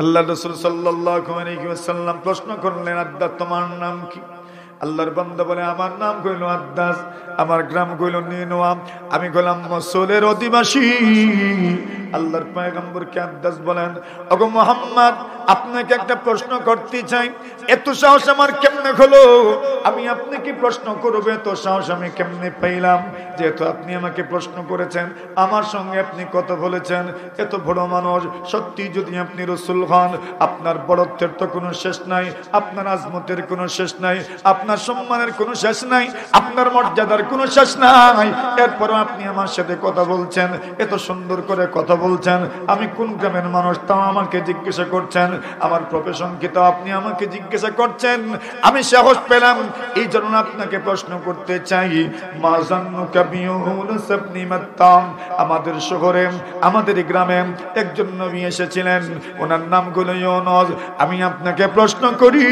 আল্লাহ রাসূল সাল্লাল্লাহু আলাইহি ওয়াসাল্লাম প্রশ্ন করলেন, আদ্দাস তোমার নাম কি? আল্লাহর বান্দা বলে, আমার নাম কইল আদ্দাস, আমার গ্রাম কইল নিনোয়া, আমি গোলাম মসুলের অধিবাসী। আল্লাহর পয়গম্বরকে আদ্দাস বলেন, ওগো মুহাম্মদ, আপনাকে একটা প্রশ্ন করতে চাই। এত সাহস আমার কেমনে হলো? আমি আপনাকে প্রশ্ন করব, এত সাহস আমি কেমনে পাইলাম? যেহেতু আপনি আমাকে প্রশ্ন করেছেন, আমার সঙ্গে আপনি কথা বলেছেন, এত বড় মানুষ, সত্যি যদি আপনি রাসূল হন, আপনার বড়ত্বের তো কোনো শেষ নাই, আপনার আজমতের কোনো শেষ নাই, আপনার সম্মানের কোনো শেষ নাই, আপনার মর্যাদার কোনো শেষ নাই। এরপরও আপনি আমার সাথে কথা বলছেন, এত সুন্দর করে কথা বলছেন। আমি কোন গ্রামের মানুষ তাও আমাকে জিজ্ঞাসা করছেন, আমার প্রফেশন কি তাও আপনি আমাকে জিজ্ঞাসা করছেন। আমি সাহস পেলাম, এই জন্য আপনাকে প্রশ্ন করতে চাই, মাযান্নুকা বিয়ুনুস ইবনে মাত্তাম, আমাদের শহরে, আমাদের গ্রামে একজন নবী এসেছিলেন, ওনার নাম হলো ইউনুস। আমি আপনাকে প্রশ্ন করি,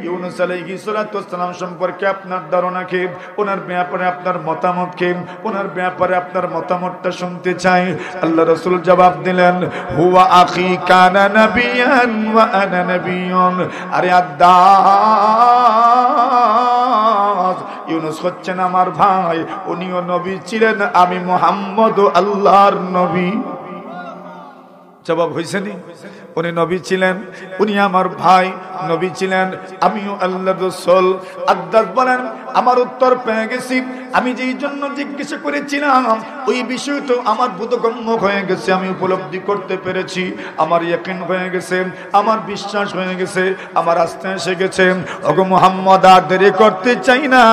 ইউনুস আলাইহিস সালাতু ওয়াস সালাম সম্পর্কে আপনার ধারণা কি? ওনার ব্যাপারে আপনার মতামত কি? ওনার ব্যাপারে আপনার মতামতটা শুনতে চাই। আল্লাহ রাসূল জবাব দিলেন, হুয়া আখি কানা নাবিয়ান ওয়া আনা নাবিয়ুন। আরে আদ্দাস, ইউনুস হচ্ছেন আমার ভাই, উনিও নবী ছিলেন, আমি মুহাম্মদও আল্লাহর নবী। জবাব হইছে নি? উনি নবী ছিলেন, উনি আমার ভাই, নবী ছিলেন, আমিও আল্লাহর রাসূল। আদ্দাস বলেন, আমার উত্তর পেয়ে গেছি। আমি যেই জন্য জিজ্ঞাসা করেছিলাম ওই বিষয় তো আমার বোধগম্য হয়ে গেছে, আমি উপলব্ধি করতে পেরেছি, আমার ইয়াকিন হয়ে গেছে, আমার বিশ্বাস হয়ে গেছে, আমার আস্থা এসে গেছে। ওগো মুহাম্মদ, আর দেরি করতে চাই না,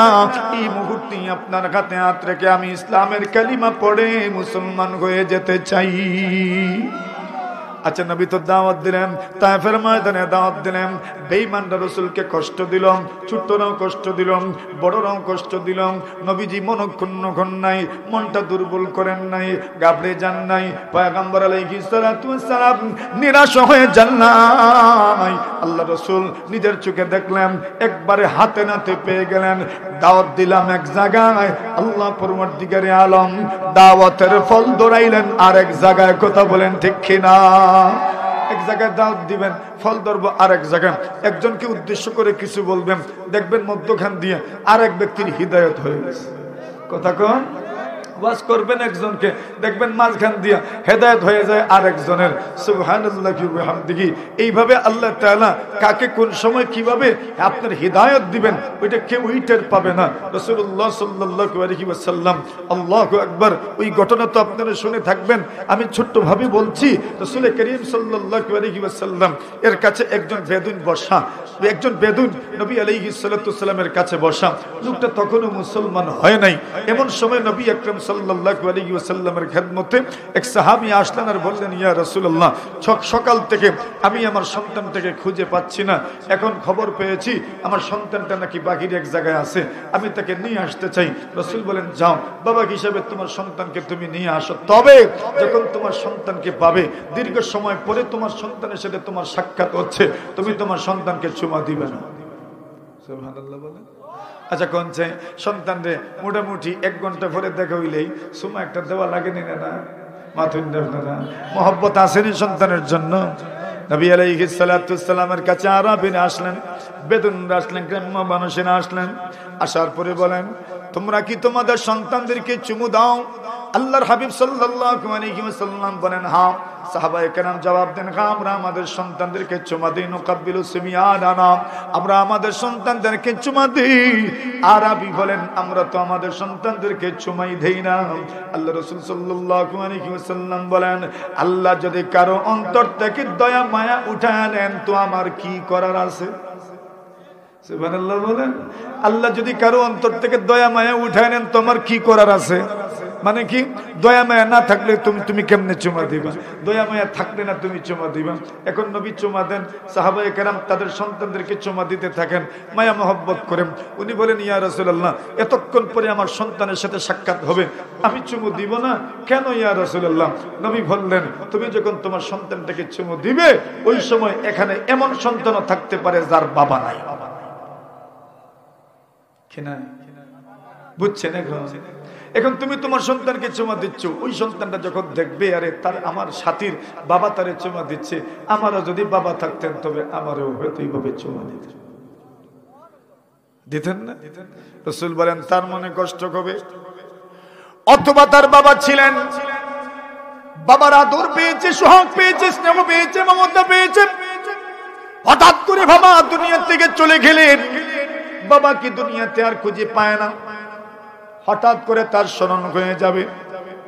এই মুহূর্তে আপনার হাতে হাত রেখে আমি ইসলামের কালিমা পড়ে মুসলমান হয়ে যেতে চাই। আচ্ছা, নবী তো দাওয়াত দিলেন, তায়েফের ময়দানে দাওয়াত দিলেন, বেঈমানরা রাসূলকে কষ্ট দিল, ছোটরাও কষ্ট দিল, বড়রাও কষ্ট দিল। নবীজি মনক্ষুণ্ণ হন নাই, মনটা দুর্বল করেন নাই, ঘাবড়ে যান নাই। পয়গম্বর আলাইহিস সালাতু ওয়াস সালাম নিরাশ হয়ে যান নাই। আল্লাহ রাসূল নিজের চোখে দেখলেন, একবারে হাতে নাতে পেয়ে গেলেন। দাওয়াত দিলাম এক জায়গায়, আল্লাহ পরবর্তীকারে আলম দাওয়াতের ফল ধরাইলেন আরেক জায়গায়। কথা বলেন ঠিক কিনা? এক জায়গায় দাওয়াত দিবেন, ফল ধরবো আরেক জায়গায়। একজনকে উদ্দেশ্য করে কিছু বলবেন, দেখবেন মধ্যখান দিয়ে আরেক ব্যক্তির হিদায়াত হয়ে গেছে। কথা কোন? ওয়াজ করবেন একজনকে, দেখবেন মাঝখান দিয়ে হেদায়েত হয়ে যায় আরেকজনের। সুবহানাল্লাহি ওয়া বিহামদিহি। এইভাবে আল্লাহ তাআলা কাকে কোন সময় কিভাবে আপনার হিদায়াত দিবেন ওইটা কেউ টের পাবে না। রাসূলুল্লাহ সাল্লাল্লাহু আলাইহি ওয়াসাল্লাম, আল্লাহু আকবার, ওই ঘটনা তো আপনারা শুনে থাকবেন। আমি ছোট্টভাবে বলছি, রাসূল করিম সাল্লাল্লাহু আলাইহি ওয়াসাল্লাম এর কাছে একজন বেদুইন বসা, একজন বেদুইন নবী আলাইহিস সালাতু ওয়াস সালামের কাছে বসা। লোকটা তখনও মুসলমান হয় নাই। এমন সময় নবী আকরাম সাল্লাল্লাহু আলাইহি ওয়াসাল্লামের খেদমতে এক সাহাবী আসলেন আর বললেন, ইয়া রাসূলুল্লাহ, সকাল থেকে আমি আমার সন্তানটাকে খুঁজে পাচ্ছি না, এখন খবর পেয়েছি আমার সন্তানটা নাকি বাহিরে এক জায়গায় আছে, আমি তাকে নিয়ে আসতে চাই। রাসূল বলেন, যাও, বাবা হিসেবে তোমার সন্তানকে তুমি নিয়ে আসো, তবে যখন তোমার সন্তানকে পাবে, দীর্ঘ সময় পরে তোমার সন্তানের সাথে তোমার সাক্ষাৎ হচ্ছে, তুমি তোমার সন্তানকে চুমা দিবে না। সুবহানাল্লাহ বলেন। আচ্ছা, কোন চাই সন্তান রে মোটামুটি 1 ঘন্টা পরে দেখা হইলেই সুমা একটা দেওয়া লাগেনি না? মাথুন আপনারা মহব্বত আসেনি সন্তানের জন্য। নবী আলাইহিস সালাতু ওয়াস সালামের কাছে আরাবিরা আসলেন, বেদুইনরা আসলেন, গ্রাম্য মানুষেরা আসলেন। আসার পরে বলেন, তোমরা কি তোমাদের সন্তানদেরকে চুমু দাও? আল্লাহর হাবিব সাল্লাল্লাহু আলাইহি ওয়াসাল্লাম বলেন, হ্যাঁ। সাহাবায়ে কেরাম জবাব দেন, হ্যাঁ, আমরা আমাদের সন্তানদেরকে চুমা দিই। নুকাব্বিলু সুমিয়ানা, আমরা আমাদের সন্তানদেরকে চুমা দিই। আরবি বলেন, আমরা তো আমাদের সন্তানদেরকে চুমাই দেই না। আল্লাহ রাসূল সাল্লাল্লাহু আলাইহি ওয়াসাল্লাম বলেন, আল্লাহ যদি কারো অন্তর থেকে দয়া মায়া উঠায় নেন তো আমার কি করার আছে? সুবহানাল্লাহ বলেন। আল্লাহ যদি কারো অন্তর থেকে দয়া মায়া উঠায় নেন তোমার কি করার আছে? মানে কি? দয়া মায়া না থাকলে তুমি কেমনে চুমা দিবা? দয়া মায়া থাকলে না তুমি চুমা দিবা। এখন নবী চুমা দেন, সাহাবায়ে কেরাম তাদের সন্তানদেরকে চুমা দিতে থাকেন, মায়া মহব্বত করেন। উনি বলেন, ইয়া রাসূলুল্লাহ, এতক্ষণ পরে আমার সন্তানের সাথে সাক্ষাৎ হবে, আমি চুমু দিব না কেন ইয়া রাসূলুল্লাহ? নবী বললেন, তুমি যখন তোমার সন্তানটাকে চুমু দিবে ওই সময় এখানে এমন সন্তানও থাকতে পারে যার বাবা নাই। বুঝছেন? এখন তুমি তোমার সন্তানকে চুমা দিচ্ছ, ওই সন্তানটা যখন দেখবে আরে তার আমার সাথীর বাবা তারে চুমা দিচ্ছে, আমারও যদি বাবা থাকতেন তবে আমারও হয়তো এইভাবে চুমা দিতেন না। রাসূল বলেন তার মনে কষ্ট হবে। অথবা তার বাবা ছিলেন, বাবার আদর পেয়েছে, সোহাগ পেয়েছে, স্নেহ পেয়েছে, মমতা পেয়েছে, হঠাৎ করে বাবা দুনিয়া থেকে চলে গেলেন, বাবা কি দুনিয়াতে আর খুঁজে পায় না। হঠাৎ করে তার স্মরণ হয়ে যাবে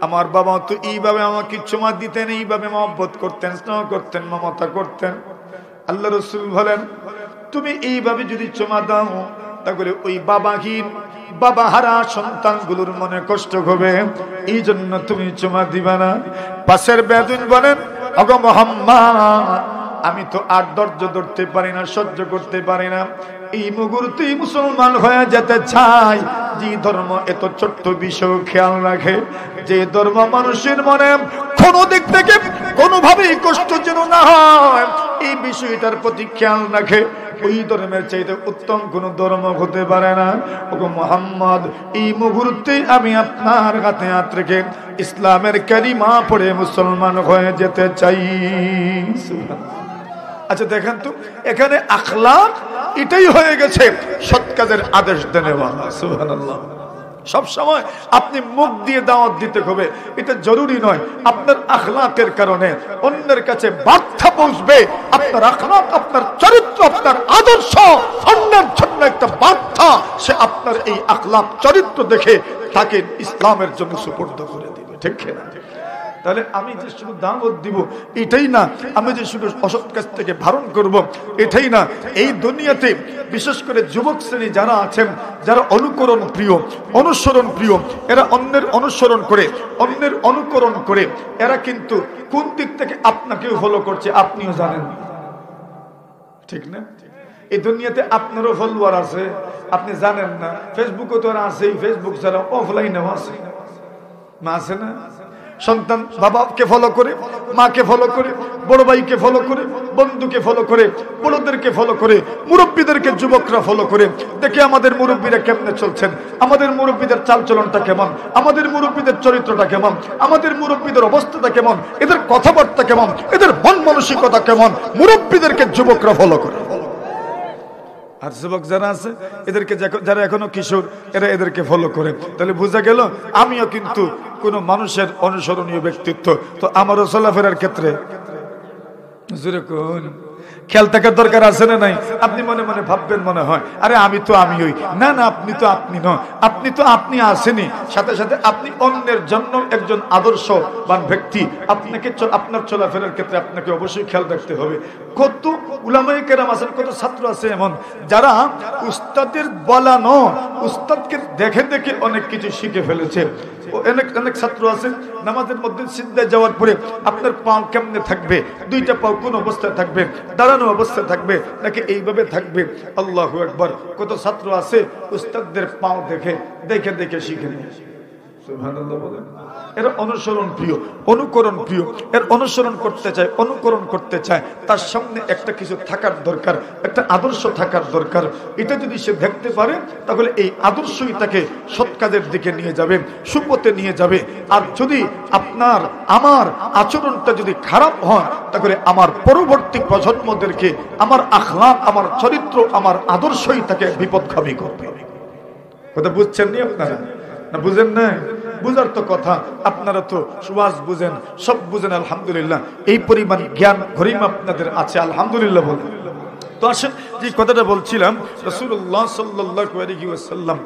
আমার বাবা তো এইভাবে আমাকে চুমা দিতেন, এইভাবে মহব্বত করতেন, স্নেহ করতেন, মমতা করতেন। আল্লাহ রাসূল বলেন তুমি এইভাবে যদি চুমা দাও তাহলে ওই বাবাহীন বাবা হারা সন্তানগুলোর মনে কষ্ট হবে, এই জন্য তুমি চুমা দিবা না। পাশের বেদুইন বলেন ওগো মুহাম্মদ আমি তো আর ধৈর্য ধরতে পারি না, সহ্য করতে পারি না, এই মুহূর্তেই মুসলমান হয়ে যেতে চাই। যে ধর্ম এত ছোট্ট বিষয় খেয়াল রাখে, যে ধর্ম মানুষের মনে কোনো দিক থেকে কোনোভাবেই কষ্ট যেন না হয় এই বিষয়টার প্রতি খেয়াল রাখে, ওই ধর্মের চাইতে উত্তম কোন ধর্ম হতে পারে না। ওগো মুহাম্মদ এই মুহূর্তে আমি আপনার হাতে হাত রেখে ইসলামের কালিমা পড়ে মুসলমান হয়ে যেতে চাই। আচ্ছা দেখেন তো এখানে আখলাক এটাই হয়ে গেছে সৎ কাজের আদেশ দেওয়া। সুবহানাল্লাহ। সব সময় আপনি মুখ দিয়ে দাওয়াত দিতে হবে এটা জরুরি নয়, আপনার আখলাকের কারণে অন্যের কাছে বার্তা পৌঁছবে। আপনার আখলাক, আপনার চরিত্র, আপনার আদর্শ অন্যের জন্য একটা বার্তা, সে আপনার এই আখলাক চরিত্র দেখে তাকে ইসলামের জন্য সুপর্দ করে দিবে, ঠিক না? তাহলে আমি যে শুধু দাওয়াত দিব এটাই না, আমি যে শুধু অসৎ কাজ থেকে বারণ করব এটাই না। এই দুনিয়াতে বিশেষ করে যুবক শ্রেণী যারা আছেন, যারা অনুকরণ প্রিয়, অনুসরণ প্রিয়, এরা অন্যের অনুসরণ করে, অন্যের অনুকরণ করে, এরা কিন্তু কোন দিক থেকে আপনাকেও ফলো করছে আপনিও জানেন, ঠিক না? এই দুনিয়াতে আপনারও ফলোয়ার আছে, আপনি জানেন না। ফেসবুকে তো আছেই, ফেসবুক ছাড়া অফলাইনেও আছে, না আছে না? সন্তান বাবাকে ফলো করে, মাকে ফলো করে, বড় ভাইকে ফলো করে, বন্ধুকে ফলো করে, বড়দেরকে ফলো করে, মুরব্বীদেরকে যুবকরা ফলো করে, দেখে আমাদের মুরব্বীরা কেমনে চলছেন, আমাদের মুরব্বীদের চালচলনটা কেমন, আমাদের মুরব্বীদের চরিত্রটা কেমন, আমাদের মুরব্বীদের অবস্থাটা কেমন, এদের কথাবার্তা কেমন, এদের মন মানসিকতা কেমন, মুরব্বীদেরকে যুবকরা ফলো করে। আর যুবক যারা আছে এদেরকে, যারা এখনো কিশোর, এরা এদেরকে ফলো করে। তাহলে বোঝা গেল আমিও কিন্তু কোন মানুষের অনুসরণীয় ব্যক্তিত্ব, তো আমারও চলাফেরার ক্ষেত্রে খেয়াল থাকার দরকার আছে না নাই? আপনি মনে মনে ভাববেন মনে হয় আরে আমি তো আমি হই, না না, আপনি তো আপনি নয়, আপনি তো আপনি আসেনি, সাথে সাথে আপনি অন্যের জন্য একজন আদর্শবান ব্যক্তি। আপনাকে আপনার চলাফেরার ক্ষেত্রে আপনাকে অবশ্যই খেয়াল রাখতে হবে। কত উলামায়ে কেরাম আছেন, কত ছাত্র আছে এমন যারা উস্তাদের বলানো, উস্তাদকে দেখে দেখে অনেক কিছু শিখে ফেলেছে। অনেক ছাত্র আছে নামাজের মধ্যে সিজদায় যাওয়ার পরে আপনার পা কেমনে থাকবে, দুইটা পা কোন অবস্থায় থাকবে, দাঁড়ানো অবস্থায় থাকবে নাকি এইভাবে থাকবে, আল্লাহু আকবার। কত ছাত্র আছে উস্তাদদের পা দেখে দেখে দেখে শিখে নিয়ে। সুবহানাল্লাহ বলেন। এরা অনুসরণ প্রিয়, অনুকরণ প্রিয়, এর অনুসরণ করতে চায়, অনুকরণ করতে চায়, তার সামনে একটা কিছু থাকার দরকার, একটা আদর্শ থাকার দরকার। এটা যদি সে দেখতে পারে তাহলে এই আদর্শই তাকে সৎ কাজের দিকে নিয়ে যাবে, সুপথে নিয়ে যাবে। আর যদি আপনার আমার আচরণটা যদি খারাপ হয় তাহলে আমার পরবর্তী প্রজন্মদেরকে আমার আখলাক, আমার চরিত্র, আমার আদর্শই তাকে বিপদগামী করবে। কথা বুঝছেন নি আপনারা? না বুঝেন না? বুঝার তো কথা, আপনারা তো সুবাস বুঝেন, সব বুঝেন, আলহামদুলিল্লাহ। এই পরিমাণ জ্ঞান গরিমা আপনাদের আছে, আলহামদুলিল্লাহ বলেন। তো আসেন যে কথাটা বলছিলাম, রাসূলুল্লাহ সাল্লাল্লাহু আলাইহি ওয়াসাল্লাম,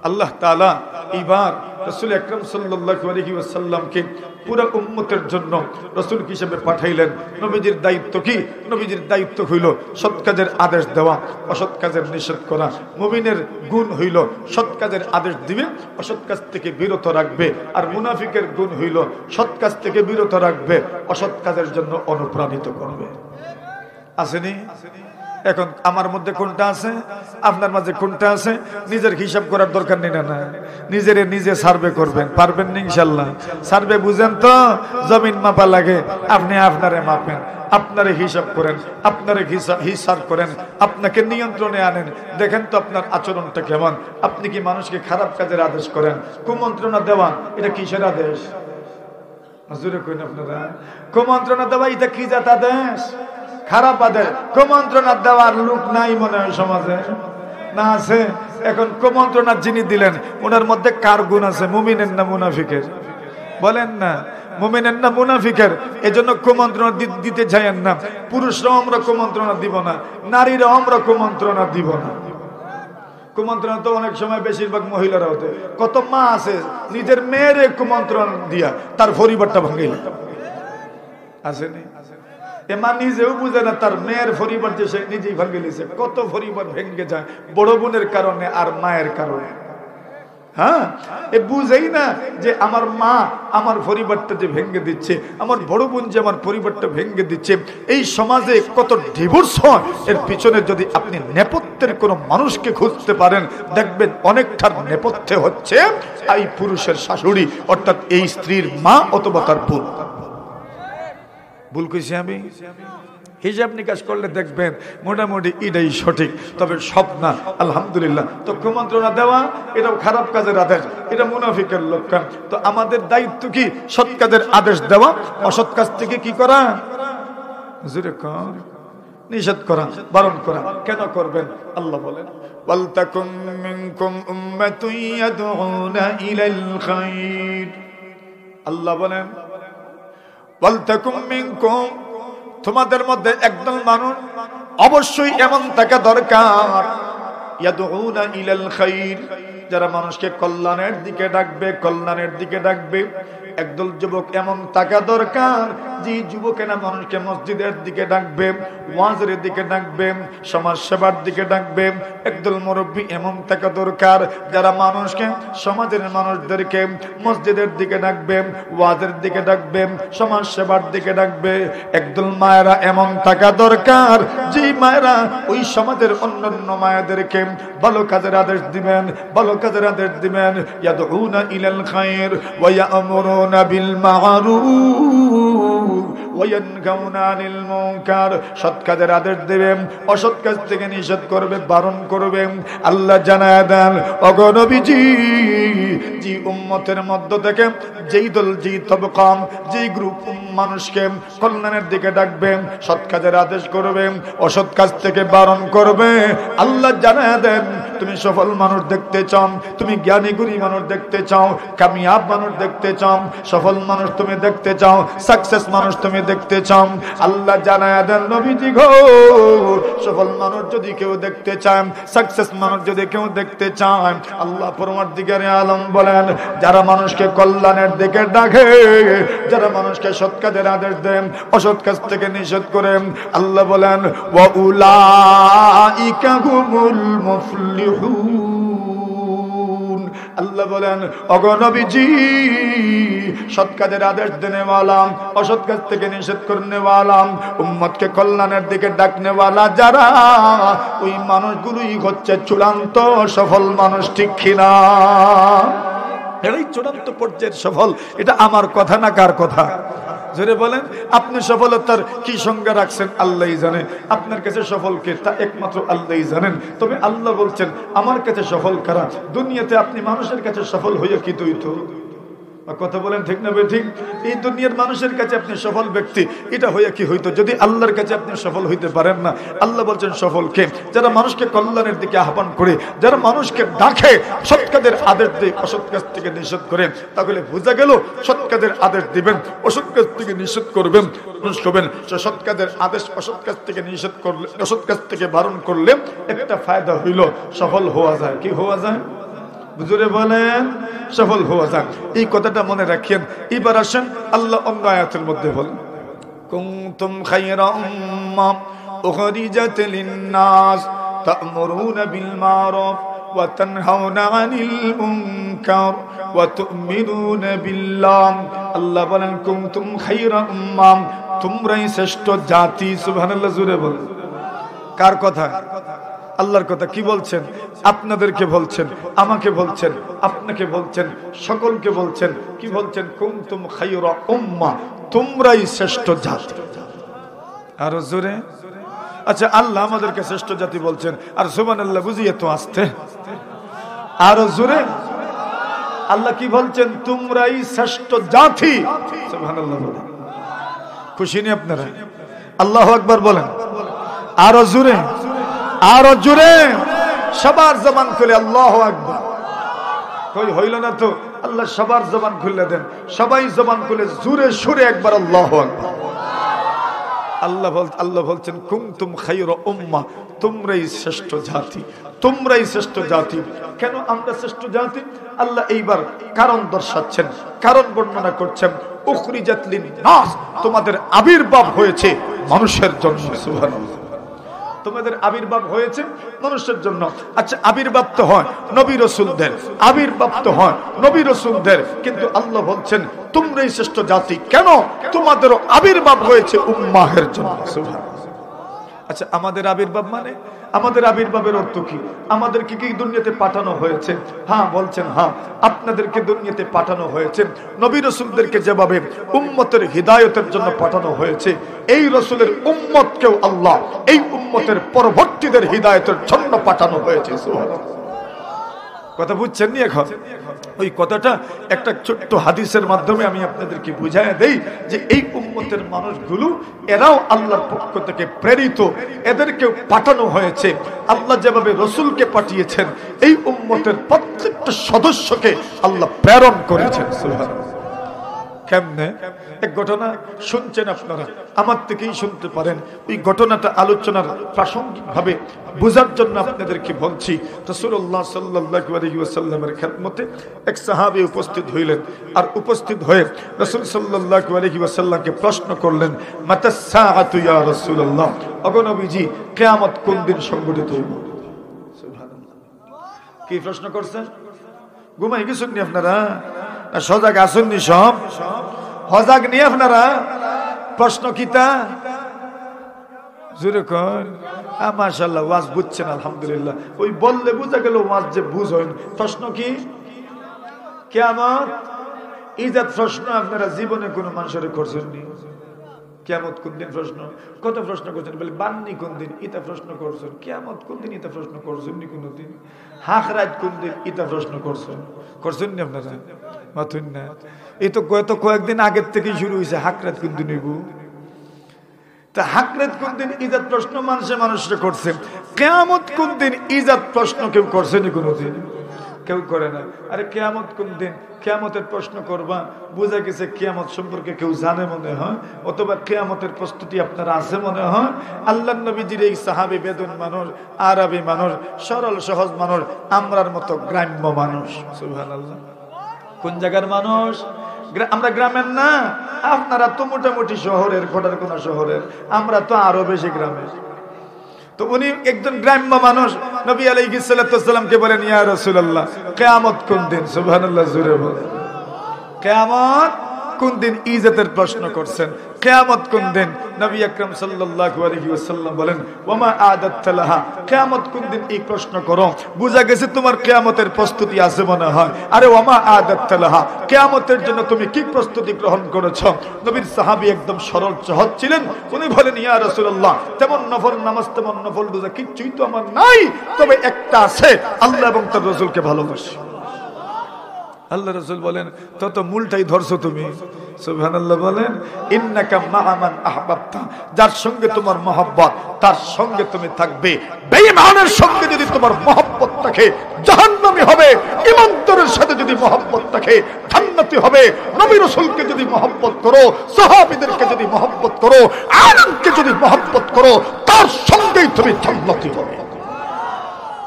আল্লাহ তাআলা এইবার রাসূল আকরাম সাল্লাল্লাহু আলাইহি ওয়াসাল্লামকে পুরো উম্মতের জন্য রাসূল হিসেবে পাঠাইলেন। নবীজির দায়িত্ব কি? নবীজির দায়িত্ব হইল সৎ কাজের আদেশ দেওয়া, অসৎ কাজের নিষেধ করা। মুমিনের গুণ হইল সৎ কাজের আদেশ দিবে, অসৎ কাজ থেকে বিরত রাখবে। আর মুনাফিকের গুণ হইল সৎ কাজ থেকে বিরত রাখবে, অসৎ কাজের জন্য অনুপ্রাণিত করবে। আসেনি? এখন আমার মধ্যে কোনটা আছে, আপনার মাঝে কোনটা আছে, নিজের হিসাব করার দরকার নেই। না, নিজেরে নিজে সার্ভে করবেন, পারবেন না ইনশাল্লাহ? সার্ভে বুঝেন তো, জমিন মাপা লাগে, আপনি আপনারে মাপেন। আপনারে হিসাব করেন, আপনারে হিসাব করেন, আপনাকে নিয়ন্ত্রণে আনেন, দেখেন তো আপনার আচরণটা কেমন। আপনি কি মানুষকে খারাপ কাজের আদেশ করেন? কুমন্ত্রণা দেওয়া এটা কিসের আদেশ? জোরে কইন আপনারা। কুমন্ত্রণা দেওয়া এটা কি জাত আদেশ? খারাপ আদেশ। কুমন্ত্রণা দেওয়ার লোক নাই মনে হয় সমাজে, না আছে? এখন কুমন্ত্রণা যিনি দিলেন ওনার মধ্যে কার গুণ আছে? মুমিনের না মুনাফিকের? বলেন না, মুমিনের না মুনাফিকের? এজন্য কুমন্ত্রণা দিতে চাইেন না। পুরুষরাও আমরা কুমন্ত্রণা দিব না, নারীরাও আমরা কুমন্ত্রণা দিব না। কুমন্ত্রণা তো অনেক সময় বেশিরভাগ মহিলারা হতে। কত মা আছে নিজের মেয়ের কুমন্ত্রণা দিয়া তার পরিবারটা ভাঙে আসেনি। এ মা নিজেও বুঝে না তার মেয়ের পরিবার যে সে নিজেই ভাঙে নিছে। কত পরিবার ভেঙে যায় বড় বোনের কারণে আর মায়ের কারণে। হ্যাঁ, এ বুঝেই না যে আমার মা আমার পরিবারটা যে ভেঙে দিচ্ছে, আমার বড় বোন যে আমার পরিবারটা ভেঙে দিচ্ছে। এই সমাজে কত ডিভোর্স হয়, এর পিছনে যদি আপনি নেপথ্যের কোনো মানুষকে খুঁজতে পারেন, দেখবেন অনেকটার নেপথ্যে হচ্ছে এই পুরুষের শাশুড়ি, অর্থাৎ এই স্ত্রীর মা অথবা তার বোন। ভুল কইছি আমি? হিসাব নিকাশ করলে দেখবেন মোটামুটি এটাই সঠিক, তবে সব না। আলহামদুলিল্লাহ। তো কুমন্ত্রণা দেওয়া এটাও খারাপ কাজের আদেশ, এটা মুনাফিকের লক্ষণ। তো আমাদের দায়িত্ব কি? সৎ কাজের আদেশ দেওয়া, অসৎ কাজ থেকে কি করা? নিষেধ করা, বারণ করা। কেন করবেন? আল্লাহ বলেন ওয়ালতাকুম মিনকুম উম্মাতুন ইয়াদউনা ইলাল খায়র। আল্লাহ বলেন ওয়ালতাকুম মিনকুম, তোমাদের মধ্যে একদল মানুষ অবশ্যই এমন থাকা দরকার, ইয়াদউনা ইলাল খায়র, যারা মানুষকে কল্যাণের দিকে ডাকবে, কল্যাণের দিকে ডাকবে। একদল যুবক এমন থাকা দরকার যে যুবকেরা মানুষকে মসজিদের দিকে ডাকবে, ওয়াজের দিকে ডাকবে, সমাজ সেবার দিকে ডাকবে। একদল মুরব্বী এমন থাকা দরকার যারা মানুষকে, সমাজের মানুষদেরকে মসজিদের দিকে ডাকবে, ওয়াজের দিকে ডাকবে, সমাজ সেবার দিকে ডাকবে। একদল মায়েরা এমন থাকা দরকার যে মায়েরা ওই সমাজের অন্যান্য মায়েদেরকে ভালো কাজের আদেশ দিবেন, ভালো কাজের আদেশ দিবেন। ইয়াদউনা ইলাল খায়র ওয়া ইয়ামুরুনা বিল মা'রুফ ওয়া ইয়ানহাউনা আনিল মুনকার, সৎ কাজের আদেশ দিবেন, অসৎ কাজ থেকে নিষেধ করবে, বারণ করবে। আল্লাহ জানায় দেন, ওগো নবীজি, যে উম্মতের মধ্য থেকে যেই দল, যেই তবকা, যেই গ্রুপ মানুষকে কল্যাণের দিকে ডাকবে, সৎ কাজের আদেশ করবে, অসৎ কাজ থেকে বারণ করবে, আল্লাহ জানায় দেন, তুমি সফল মানুষ দেখতে চাও, তুমি জ্ঞানী গুণী মানুষ দেখতে চাও, কামিয়াব মানুষ দেখতে চাও, সফল মানুষ তুমি দেখতে চাও, সাকসেস মানুষ তুমি দেখতে চাও, আল্লাহ জানায় দেন নবীজি গো, সফল মানুষ যদি কেউ দেখতে চান, সাকসেস মানুষ যদি কেউ দেখতে চান, আল্লাহ পরমার্থিকারে আলম বলেন, যারা মানুষকে কল্যাণের দিকে ডাকে, যারা মানুষকে সৎ কাজের আদেশ দেন, অসৎ কাজ থেকে নিষেধ করেন, আল্লাহ বলেন ওয়া উলাইকা হুমুল মুফলিহুন। আল্লাহ বলেন ওগো নবীজি, সৎ কাজের আদেশ দেনে ওয়ালা, অসৎ কাজ থেকে নিষেধ করনে ওয়ালা, উম্মতকে কল্যাণের দিকে ডাকনে ওয়ালা যারা, ওই মানুষগুলোই হচ্ছে চূড়ান্ত সফল মানুষ, ঠিক কিনা? এটাই চূড়ান্ত পর্যায়ের সফল। এটা আমার কথা না, কার কথা? জোরে বলেন। আপনি সফলতার কি সংজ্ঞা রাখছেন আল্লাহই জানে, আপনার কাছে সফলকে তা একমাত্র আল্লাহই জানেন। তবে আল্লাহ বলছেন আমার কাছে সফল কারা? দুনিয়াতে আপনি মানুষের কাছে সফল হইয়া কি তুইত? কথা বলেন ঠিক না ঠিক? এই দুনিয়ার মানুষের কাছে আপনি সফল ব্যক্তি, এটা হইয়া কি হইতো যদি আল্লাহর কাছে আপনি সফল হইতে পারেন না? আল্লাহ বলছেন সফলকে যারা মানুষকে কল্যাণের দিকে আহ্বান করে, যারা মানুষকে ডাকে, সৎ কাজের আদেশ দেয়, অসৎ কাজ থেকে নিষেধ করে। তাহলে বোঝা গেল সৎ কাজের আদেশ দিবেন, অসৎ কাজ থেকে নিষেধ করবেন, করবেন। সৎ কাজের আদেশ অসৎ কাজ থেকে নিষেধ করলে, অসৎ কাজ থেকে বারণ করলে একটা ফায়দা হইল, সফল হওয়া যায়। কি হওয়া যায়? বুঝুরে বলেন, সফল হওয়া যায়। এই কথাটা মনে রাখেন। এবার আসেন আল্লাহ অন্য আয়াতের মধ্যে বলেন, কুনতুম খায়রা উম্মাহ উখরিজাত লিন-নাস তা'মুরুনা বিল মা'রুফ ওয়া তানহাউনা আনিল মুনকার ওয়া তু'মিনুনা বিল্লাহ। আল্লাহ বলেন কুনতুম খায়রা উম্মাহ, তোমরাই শ্রেষ্ঠ জাতি। সুবহানাল্লাহ, জোরে বলেন। কার কথা? আল্লাহর কথা। কি বলছেন? আপনাদেরকে বলছেন, আমাকে বলছেন, আপনাকে বলছেন, সকলকে বলছেন। কি বলছেন? কুনতুম খায়রা উম্মাহ, তোমরাই শ্রেষ্ঠ জাতি। আরো জোরে। আচ্ছা, আল্লাহ আমাদেরকে শ্রেষ্ঠ জাতি বলছেন, আর সুবহানাল্লাহ বুঝিয়ে তো আসতে আরো জোরে। আল্লাহ কি বলছেন? তোমরাই শ্রেষ্ঠ জাতি। সুবহানাল্লাহ বলেন। খুশি নি আপনারা? আল্লাহু আকবার বলেন। আরো জোরে, আরো জোরে, সবার জবান খুলে আল্লাহু আকবার। কই হইল না তো? আল্লাহ সবার জবান খুলে দেন, সবাই জবান খুলে জোরে সুরে একবার আল্লাহু আকবার। আল্লাহ বলছেন কুনতুম খায়রা উম্মাহ, তোমরাই শ্রেষ্ঠ জাতি, তোমরাই শ্রেষ্ঠ জাতি। কেন আমরা শ্রেষ্ঠ জাতি? আল্লাহ এইবার কারণ দর্শাচ্ছেন, কারণ বর্ণনা করছেন। উখরিজাত লিন-নাস, তোমাদের আবির্ভাব হয়েছে মানুষের জন্য। সুবহানাল্লাহ, তোমাদের আবির্ভাব হয়েছে মানুষের জন্য। আচ্ছা, আবির্ভাব তো হয় নবী রাসূলদের, আবির্ভাব তো হয় নবী রাসূলদের, কিন্তু আল্লাহ বলছেন তোমরাই শ্রেষ্ঠ জাতি। কেন? তোমাদেরও আবির্ভাব হয়েছে উম্মাহের জন্য। সুবহানাল্লাহ। আচ্ছা, আমাদের আবির্ভাব মানে, আমাদের আবির্ভাবের অর্থ কি? আমাদেরকে কি দুনিয়াতে পাঠানো হয়েছে? হ্যাঁ বলছেন, হ্যাঁ আপনাদেরকে দুনিয়াতে পাঠানো হয়েছে। নবী রাসূলদেরকে যেভাবে উম্মতের হিদায়াতের জন্য পাঠানো হয়েছে, এই রাসূলের উম্মতকেও আল্লাহ এই উম্মতের পরবর্তীদের হিদায়াতের জন্য পাঠানো হয়েছে। সুবহানাল্লাহ। কথা বুঝছেন নি? এখন ওই কথাটা একটা ছোট্ট হাদিসের মাধ্যমে আমি আপনাদেরকে বুঝাইয়া দেই যে এই উম্মতের মানুষগুলো এরাও আল্লাহর পক্ষ থেকে প্রেরিত, এদেরকেও পাঠানো হয়েছে। আল্লাহ যেভাবে রসুলকে পাঠিয়েছেন, এই উম্মতের প্রত্যেকটা সদস্যকে আল্লাহ প্রেরণ করেছেন। সুবহানাল্লাহ। কেমনে? এক ঘটনা শুনছেন আপনারা, আমার থেকেই শুনতে পারেন। ওই ঘটনাটা আলোচনার প্রাসঙ্গিক ভাবে বোঝার জন্য আপনাদেরকে বলছি। রাসূলুল্লাহ সাল্লাল্লাহু আলাইহি ওয়াসাল্লামের খেদমতে এক সাহাবী উপস্থিত হইলেন, আর উপস্থিত হয়ে রাসূল সাল্লাল্লাহু আলাইহি ওয়াসাল্লামকে প্রশ্ন করলেন, মাতাস সাআতু ইয়া রাসূলুল্লাহ, ওগো নবীজি, কিয়ামত কোন দিন সংঘটিত হইবে? সুবহানাল্লাহ। কি প্রশ্ন করছেন? ঘুমাই গেছেন নি আপনারা? সজাগ আসুন নি? সব সজাগ নিয়ে আপনারা? প্রশ্ন কিতা জোরে কর। মাশাআল্লাহ, ওয়াজ বুঝছেন আলহামদুলিল্লাহ। ওই বললে বুঝা গেল ওয়াজ যে বুঝ হইন। প্রশ্ন কি? কিয়ামত ইজাত প্রশ্ন আপনারা জীবনে কোনো মানুষের করছেন নি? কিয়ামত কোন দিন প্রশ্ন? কত প্রশ্ন করছেন? বলে বান্নি কোন দিন? ইতা প্রশ্ন করছেন। কিয়ামত কোন দিন? ইতা প্রশ্ন করছেন নি কোনদিন? হাখরাত কোন দিন? ইতা প্রশ্ন করছেন নি আপনারা? মাথুন না, এই তো কয়েকদিন আগের থেকেই শুরু হয়েছে। হাকরাত কোন দিন হইব? তা হাকরাত কোন দিন ইজাত প্রশ্ন মানুষরা করছে। কিয়ামত কোন দিন ইজাত প্রশ্ন কেউ করছে নি কোনদিন? কেউ করে না। আরে কিয়ামত কোন দিন? কিয়ামতের প্রশ্ন করবা, বোঝা গেছে কিয়ামত সম্পর্কে কেউ জানে মনে হয়, অথবা কিয়ামতের প্রস্তুতি আপনারা আছে মনে হয়। আল্লাহর নবীজির এই সাহাবী বেদুন মানুষ, আরবি মানুষ, সরল সহজ মানুষ, আমরার মতো গ্রাম্য মানুষ। সুবহানাল্লাহ। কোন জায়গার মানুষ? আমরা গ্রামের না। আপনারা তো মোটামুটি শহরের, কোটার কোন শহরের, আমরা তো আরো বেশি গ্রামের। তো উনি একজন গ্রাম্য মানুষ। নবী আলাইহিস সালাতু ওয়াস সালামকে বলেন, ইয়া রাসূলুল্লাহ, কিয়ামত কোন দিন? সুবহানাল্লাহ, জোরে বলেন। কিয়ামত কোন দিন? ইজ্জতের প্রশ্ন করছেন। কিয়ামত কোন দিন? নবী আকরাম সাল্লাল্লাহু আলাইহি ওয়াসাল্লাম বলেন, ওয়ামা আদাততা লাহা, কিয়ামত কোন দিন? এই প্রশ্ন করো, বুঝা গেছে তোমার কিয়ামতের প্রস্তুতি আছে মনে হয়। আরে ওয়ামা আদাততা লাহা, কিয়ামতের জন্য তুমি কি প্রস্তুতি গ্রহণ করেছো? নবীর সাহাবী একদম সরল সহজ ছিলেন। উনি বলেন, ইয়া রাসূলুল্লাহ, তেমন নফল নামাজ, তেমন নফল রোজা কিচ্ছুই তো আমার নাই, তবে একটা আছে, আল্লাহ এবং তার রাসূলকে ভালোবাসি। আল্লাহ রাসূল বলেন, তত মূলটাই ধরছো তুমি। সুবহানাল্লাহ বলেন, ইন্নাকা মা'a মান আহবাবতা, যার সঙ্গে তোমার মহব্বত, তার সঙ্গে তুমি থাকবে। বেঈমানের সঙ্গে যদি তোমার মহব্বত থাকে, জাহান্নামী হবে। ঈমানদারের সাথে যদি মহব্বত থাকে, জান্নাতি হবে। নবী রাসূলকে যদি মহব্বত করো, সাহাবীদেরকে যদি মহব্বত করো, আলেমকে যদি মহব্বত করো, তার সঙ্গেই তুমি জান্নাতি হবে।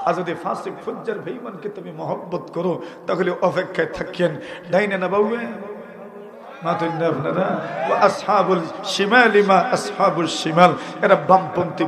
আর যদি ফাসিক ফুজ্জার বেঈমানকে তুমি মহব্বত করো, তাহলে অপেক্ষায় থাকেন ডাইনে না বাউয়ে মাতুন্না আপনারা। ওয়া আসহাবুল শিমালি মা আসহাবুল শিমাল, এরা বামপন্থী,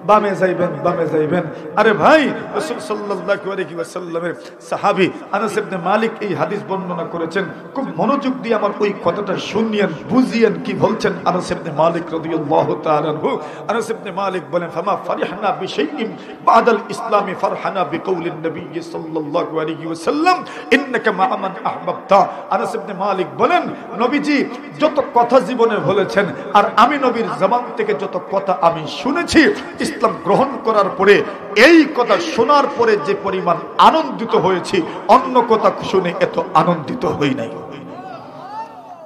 বামে যাইবেন। আরে ভাই, রাসূল সাল্লাল্লাহু আলাইহি ওয়াসাল্লামের সাহাবী আনাস ইবনে মালিক এই হাদিস বর্ণনা করেছেন। খুব মনোযোগ দিয়ে আমার ওই কথাটা শুনিয়েন, বুঝিয়েন কি বলছেন আনাস ইবনে মালিক রাদিয়াল্লাহু তাআলা আনহু। আনাস ইবনে মালিক বলেন, ফামা ফারিহনা বিশাইইন বাদাল ইসলামি ফারহানা বিকাউলিন নবী সাল্লাল্লাহু আলাইহি ওয়াসাল্লাম, ইন্নাকা মা'a মান আহবাবতা। আনাস ইবনে মালিক বলেন, নবীজি যত কথা জীবনে বলেছেন আর আমি নবীর জবান থেকে যত কথা আমি শুনেছি, ইসলাম গ্রহণ করার পরে এই কথা শোনার পরে যে পরিমাণ আনন্দিত হয়েছি, অন্য কথা শুনে এত আনন্দিত হই নাই।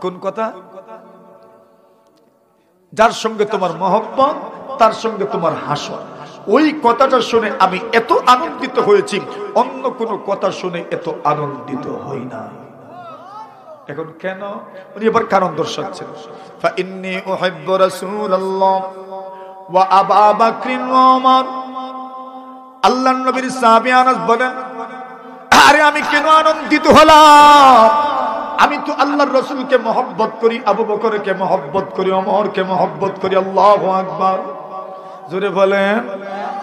কোন কথা? যার সঙ্গে তোমার মহব্বত, তার সঙ্গে তোমার হাসর, ওই কথাটা শুনে আমি এত আনন্দিত হয়েছি, অন্য কোনো কথা শুনে এত আনন্দিত হই না। এখন কেন? উনি এবার কারণ দর্শাচ্ছেন। ফাইন্নী উহিব্বু রাসূলুল্লাহ ওয়া আবু বকর ওয়া ওমর। আল্লাহর নবীর সাহাবী আনাস বলেন, আরে আমি কেন আনন্দিত হলাম? আমি তো আল্লাহর রাসূলকে মহব্বত করি, আবু বকরকে মহব্বত করি, ওমরকে মহব্বত করি। আল্লাহু আকবার। জোরে বলেন।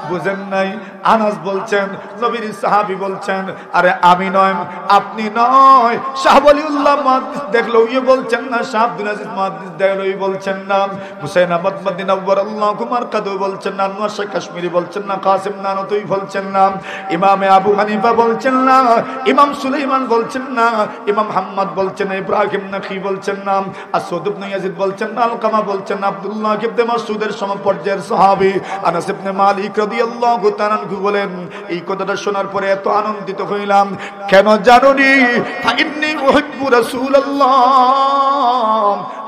বুঝেন নাই? আনাস বলছেন, নবীর সাহাবী বলছেন, আরে আমি নয়, আপনি নয়, শাহ ওয়ালিউল্লাহ মুহাদ্দিস দেখলো ইয়ে বলছেন না, শাহ আব্দুল আজিজ মুহাদ্দিস দেখলো ই বলছেন না, হুসাইন আহমদ মদনী নওয়ারাল্লাহু মারকাদু বলছেন না, আনোয়ার শাহ কাশ্মীরি বলছেন না, কাসিম নানতুই বলছেন না, ইমামে আবু হানিফা বলছেন না, ইমাম সুলাইমান বলছেন না, ইমাম হাম্মাদ বলছেন না, ইব্রাহিম নাখি বলছেন না, আসওয়াদ ইবনে ইয়াজিদ বলছেন না, আলকামা বলছেন না, আব্দুল্লাহ ইবনে মাসউদের সমপর্যায়ের সাহাবী আনাস ইবনে মালিক রাদিয়াল্লাহু তাআলা বলেন, এই কথাটা শোনার পরে এত আনন্দিত হইলাম কেন জানোনি? ফাইন্নী উহিব্বু রাসূলুল্লাহ।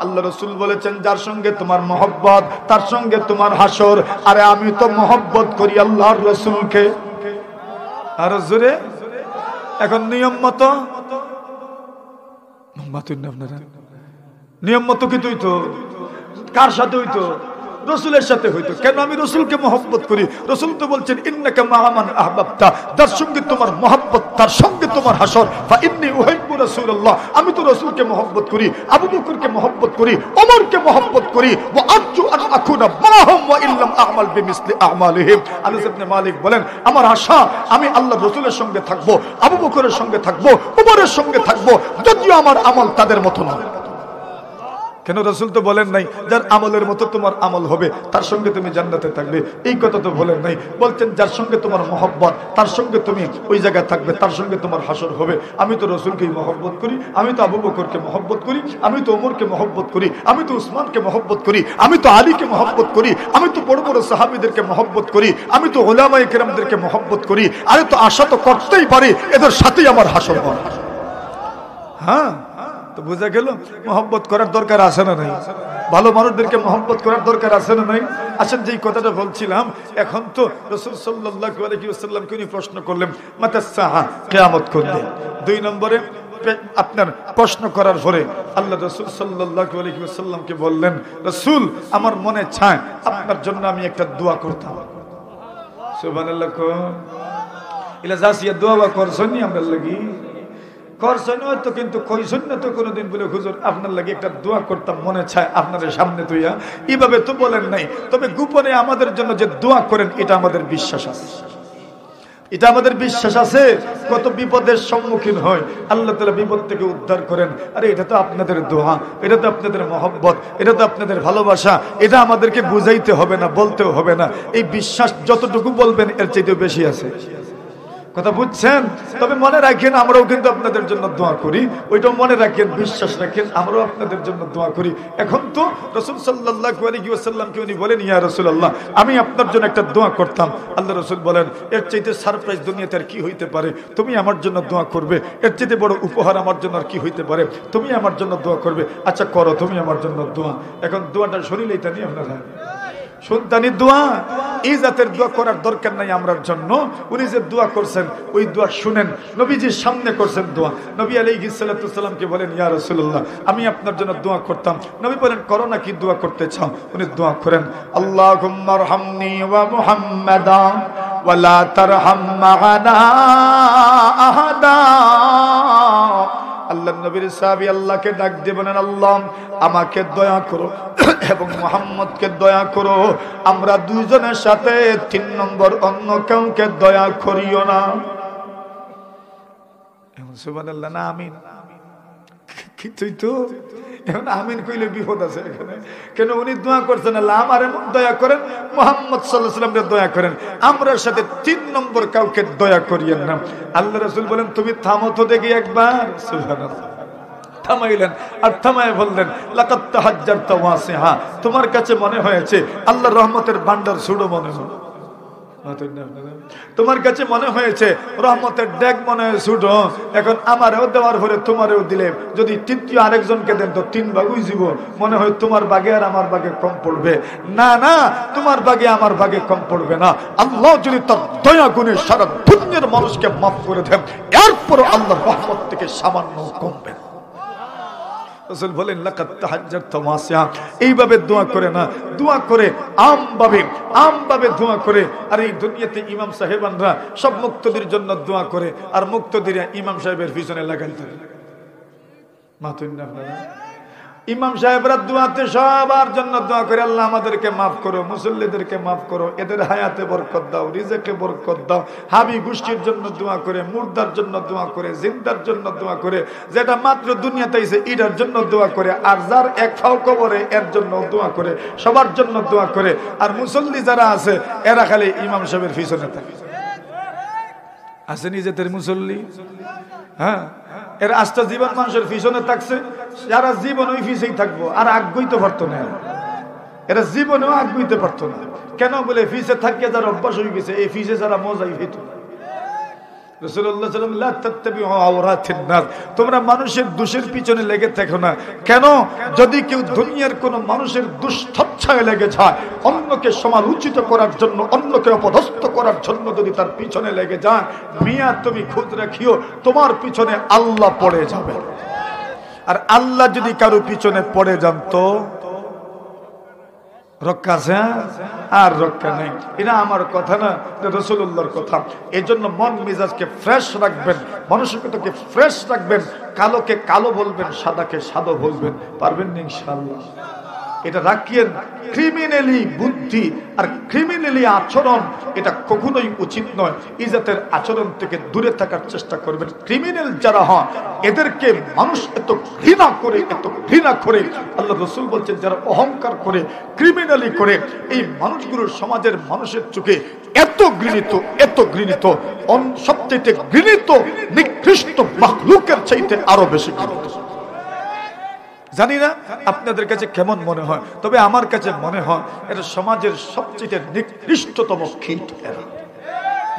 আল্লাহ রাসূল বলেছেন, যার সঙ্গে তোমার মহব্বত, তার সঙ্গে তোমার হাসর। আরে আমি তো মহব্বত করি আল্লাহর রাসূলকে। আর জোরে এখন নিয়ম মতো নিয়ম মতো কি তুই তো কার সাথে হইতো? রসুলের সাথে হইতো। কেন? আমি রসুলকে মহব্বত করি। রসুল তো বলছেন, ইন্নাকা মা মান আহবাবতা, যার সঙ্গে তোমার মহব্বত, তার সঙ্গে তোমার হাসর। ফাইন্নী উহিব্বু রাসূলুল্লাহ। আমি তো রসুলকে মহব্বত করি, আবু বকরকে মহব্বত করি, ওমরকে মহব্বত করি। ওয়া আরজু আন আকুনা মাআহুম ওয়া ইল্লাম আ'মাল বিমিসলি আ'মালিহিম। আনাস ইবনে মালিক বলেন, আমার আশা আমি আল্লাহর রসুলের সঙ্গে থাকবো, আবু বকরের সঙ্গে থাকবো, ওমরের সঙ্গে থাকবো, যদিও আমার আমল তাদের মতো নয়। কেন? রাসূল তো বলেন নাই যার আমলের মতো তোমার আমল হবে তার সঙ্গে তুমি জান্নাতে থাকবে, এই কথা তো বলেন নাই। বলছেন যার সঙ্গে তোমার মহব্বত, তার সঙ্গে তুমি ওই জায়গায় থাকবে, তার সঙ্গে তোমার হাসর হবে। আমি তো রাসূলকেই মহব্বত করি, আমি তো আবু বকরকে মহব্বত করি, আমি তো ওমরকে মহব্বত করি, আমি তো উসমানকে মহব্বত করি, আমি তো আলীকে মহব্বত করি, আমি তো বড় বড় সাহাবীদেরকে মহব্বত করি, আমি তো উলামায়ে কেরামদেরকে মহব্বত করি। আরে তো আশা তো করতেই পারি এদের সাথেই আমার হাসর হবে। হ্যাঁ, তো বুঝা গেল মহব্বত করার দরকার আছে না নাই? ভালো মানুষদেরকে মহব্বত করার দরকার আছে না নাই? আসেন, যেই কথাটা বলছিলাম, এখন তো রাসূল সাল্লাল্লাহু আলাইহি ওয়াসাল্লামকে উনি প্রশ্ন করলেন, মাতা সাহা, কিয়ামত কোন দিন? 2 নম্বরে আপনার প্রশ্ন করার পরে আল্লাহ রাসূল সাল্লাল্লাহু আলাইহি ওয়াসাল্লামকে বললেন, রাসূল আমার মনে চায় আপনার জন্য আমি একটা দোয়া করতাম। সুবহানাল্লাহ। ইলা জাসিয়া দোয়া করছনি আমরা লাগি করছেন হয়তো, কিন্তু কইছেন না তো কোনোদিন বলে, হুজুর আপনার লাগে একটা দোয়া করতাম, মনে চায় আপনার সামনে তুইয়া। এইভাবে তো বলেন নাই, তবে গোপনে আমাদের জন্য যে দোয়া করেন এটা আমাদের বিশ্বাস আছে, এটা আমাদের বিশ্বাস আছে। কত বিপদের সম্মুখীন হয়, আল্লাহ তাআলা বিপদ থেকে উদ্ধার করেন। আরে এটা তো আপনাদের দোয়া, এটা তো আপনাদের মহব্বত, এটা তো আপনাদের ভালোবাসা, এটা আমাদেরকে বুঝাইতে হবে না, বলতেও হবে না। এই বিশ্বাস যতটুকু বলবেন এর চাইতেও বেশি আছে। কথা বুঝছেন? তবে মনে রাখেন আমরাও কিন্তু আপনাদের জন্য দোয়া করি, ওইটাও মনে রাখেন, বিশ্বাস রাখেন, আমরাও আপনাদের জন্য দোয়া করি। এখন তো রাসূল সাল্লাল্লাহু আলাইহি ওয়াসাল্লামকে উনি বলেন, ইয়া রাসূলুল্লাহ আমি আপনার জন্য একটা দোয়া করতাম। আল্লাহ রাসূল বলেন, এর চাইতে সারপ্রাইজ দুনিয়াতে আর কি হইতে পারে? তুমি আমার জন্য দোয়া করবে, এর চাইতে বড় উপহার আমার জন্য আর কি হইতে পারে? তুমি আমার জন্য দোয়া করবে। আচ্ছা করো তুমি আমার জন্য দোয়া। এখন দোয়াটা শরীরেই তা নিয়ে আপনারা সন্তানি দোয়া, এই জাতের দোয়া করার দরকার নাই আমরার জন্য। উনি যে দোয়া করছেন ওই দোয়া শুনেন, নবীজির সামনে করছেন দোয়া। নবী আলাইহিস সালাতু ওয়াসালামকে বলেন, ইয়া রাসূলুল্লাহ আমি আপনার জন্য দোয়া করতাম। নবী বলেন, করো না, কি দোয়া করতে চাও? উনি দোয়া করেন, আল্লাহুম্মা আরহামনি ওয়া মুহাম্মাদা ওয়া লা তারহাম মা'ানা আহাদা। আল্লাহ নবীর সাহাবী আল্লাহকে ডাক দিয়ে বলেন, আল্লাহ আমাকে দয়া করো এবং মুহাম্মদকে দয়া করো, আমরা দুইজনের সাথে 3 নম্বর অন্য কাউকে দয়া করিও না। সুবহানাল্লাহ না আমিন। কিছুই তো এখন আমিন কইলে বিপদ আছে এখানে। কেন? উনি দোয়া করছেন, আল্লাহ আমারে দয়া করেন, মুহাম্মদ সাল্লাল্লাহু আলাইহি ওয়াসাল্লামকে দয়া করেন, আমরার সাথে 3 নম্বর কাউকে দয়া করিয়েন না। আল্লাহ রাসূল বলেন, তুমি থামো তো দেখি একবার। সুবহানাল্লাহ, থামাইলেন আর থামায় বললেন লাকাত তাহাজ্জারতা ওয়াসিহা, তোমার কাছে মনে হয়েছে আল্লাহর রহমতের ভান্ডার ছোট মনে হয়, তোমার কাছে মনে হয়েছে রহমতের ডেক মনে হয় ছোট, এখন আমারও দেওয়ার পরে তোমারও দিলে যদি তৃতীয় আরেকজনকে দেন তো 3 ভাগ হইব, মনে হয় তোমার ভাগে আর আমার ভাগে কম পড়বে। না না, তোমার ভাগে আমার ভাগে কম পড়বে না। আল্লাহ যদি তার দয়া গুণে সারা দুনিয়ার মানুষকে মাফ করে দেন, এরপরও আল্লাহর রহমত থেকে সামান্য কমবে। রাসূল বলেন লাকাত তাহাজ্জারতা ওয়াসিহা, এইভাবে দোয়া করে না, দোয়া করে আমভাবে দোয়া করে। আর এই দুনিয়াতে ইমাম সাহেবানরা সব মুক্তদির জন্য দোয়া করে, আর মুক্তদিরা ইমাম সাহেবের পিছনে লাগাইতে মাতুন না। ইমাম সাহেবরা দোয়াতে সবার জন্য দোয়া করে, আল্লাহ আমাদেরকে মাফ করো, মুসল্লিদেরকে মাফ করো, এদের হায়াতে বরকত দাও, রিজেকে বরকত দাও। হাবি গোষ্ঠীর জন্য দোয়া করে, মুর্দার জন্য দোয়া করে, জিন্দার জন্য দোয়া করে, যেটা মাত্র দুনিয়াতে আইছে এটার জন্য দোয়া করে, আর যার এক ফাও কবরে এর জন্য দোয়া করে, সবার জন্য দোয়া করে। আর মুসল্লি যারা আছে এরা খালি ইমাম সাহেবের পিছনে থাকে। আছে নিজেদের মুসল্লি, হ্যাঁ, এর আস্থা জীবন মানুষের পিছনে থাকছে, যারা জীবন ওই পিছেই থাকবো, আর আগুইতে পারতো না, এরা জীবনেও আগুইতে পারতো না। কেন বলে পিছে থাকিয়ে যারা অভ্যাস হয়ে গেছে, এই পিছে যারা মজাই হইত। রাসূলুল্লাহ সাল্লাল্লাহু আলাইহি ওয়াসাল্লাম লা তাত্তাবিউ আওরাতিন নাস, তোমরা মানুষের দোষের পিছনে লেগে থেকো না। কেন? যদি কেউ দুনিয়ার কোন মানুষের দুষ্টাচ্ছায় লেগে যায়, অন্যকে সমালোচিত করার জন্য, অন্যকে অপদস্থ করার জন্য যদি তার পিছনে লেগে যায়, মিয়া তুমি খোঁজ রাখিও তোমার পিছনে আল্লাহ পড়ে যাবে। আর আল্লাহ যদি কারো পিছনে পড়ে যান তো রক্ষা আছে আর রক্ষা নেই। এটা আমার কথা না, রাসূলুল্লাহর কথা। এই জন্য মন মেজাজকে ফ্রেশ রাখবেন, মানসিকতাকে ফ্রেশ রাখবেন, কালোকে কালো বলবেন, সাদাকে সাদা বলবেন, পারবেন না ইনশাআল্লাহ। এটা রাখিয়েন। ক্রিমিনালি বুদ্ধি আর ক্রিমিনালি আচরণ এটা কখনোই উচিত নয়। ইজ্জতের আচরণ থেকে দূরে থাকার চেষ্টা করবেন। ক্রিমিনাল যারা হয় এদেরকে মানুষ এত ঘৃণা করে, আল্লাহ রাসূল বলছেন যারা অহংকার করে, ক্রিমিনালি করে, এই মানুষগুলোর সমাজের মানুষের চোখে এত ঘৃণিত, সবচেয়ে ঘৃণিত নিকৃষ্ট মাখলুকের চাইতে আরো বেশি ঘৃণিত। জানি না আপনাদের কাছে কেমন মনে হয়, তবে আমার কাছে মনে হয় এটা সমাজের সবচেয়ে নিকৃষ্টতম কীট এরা,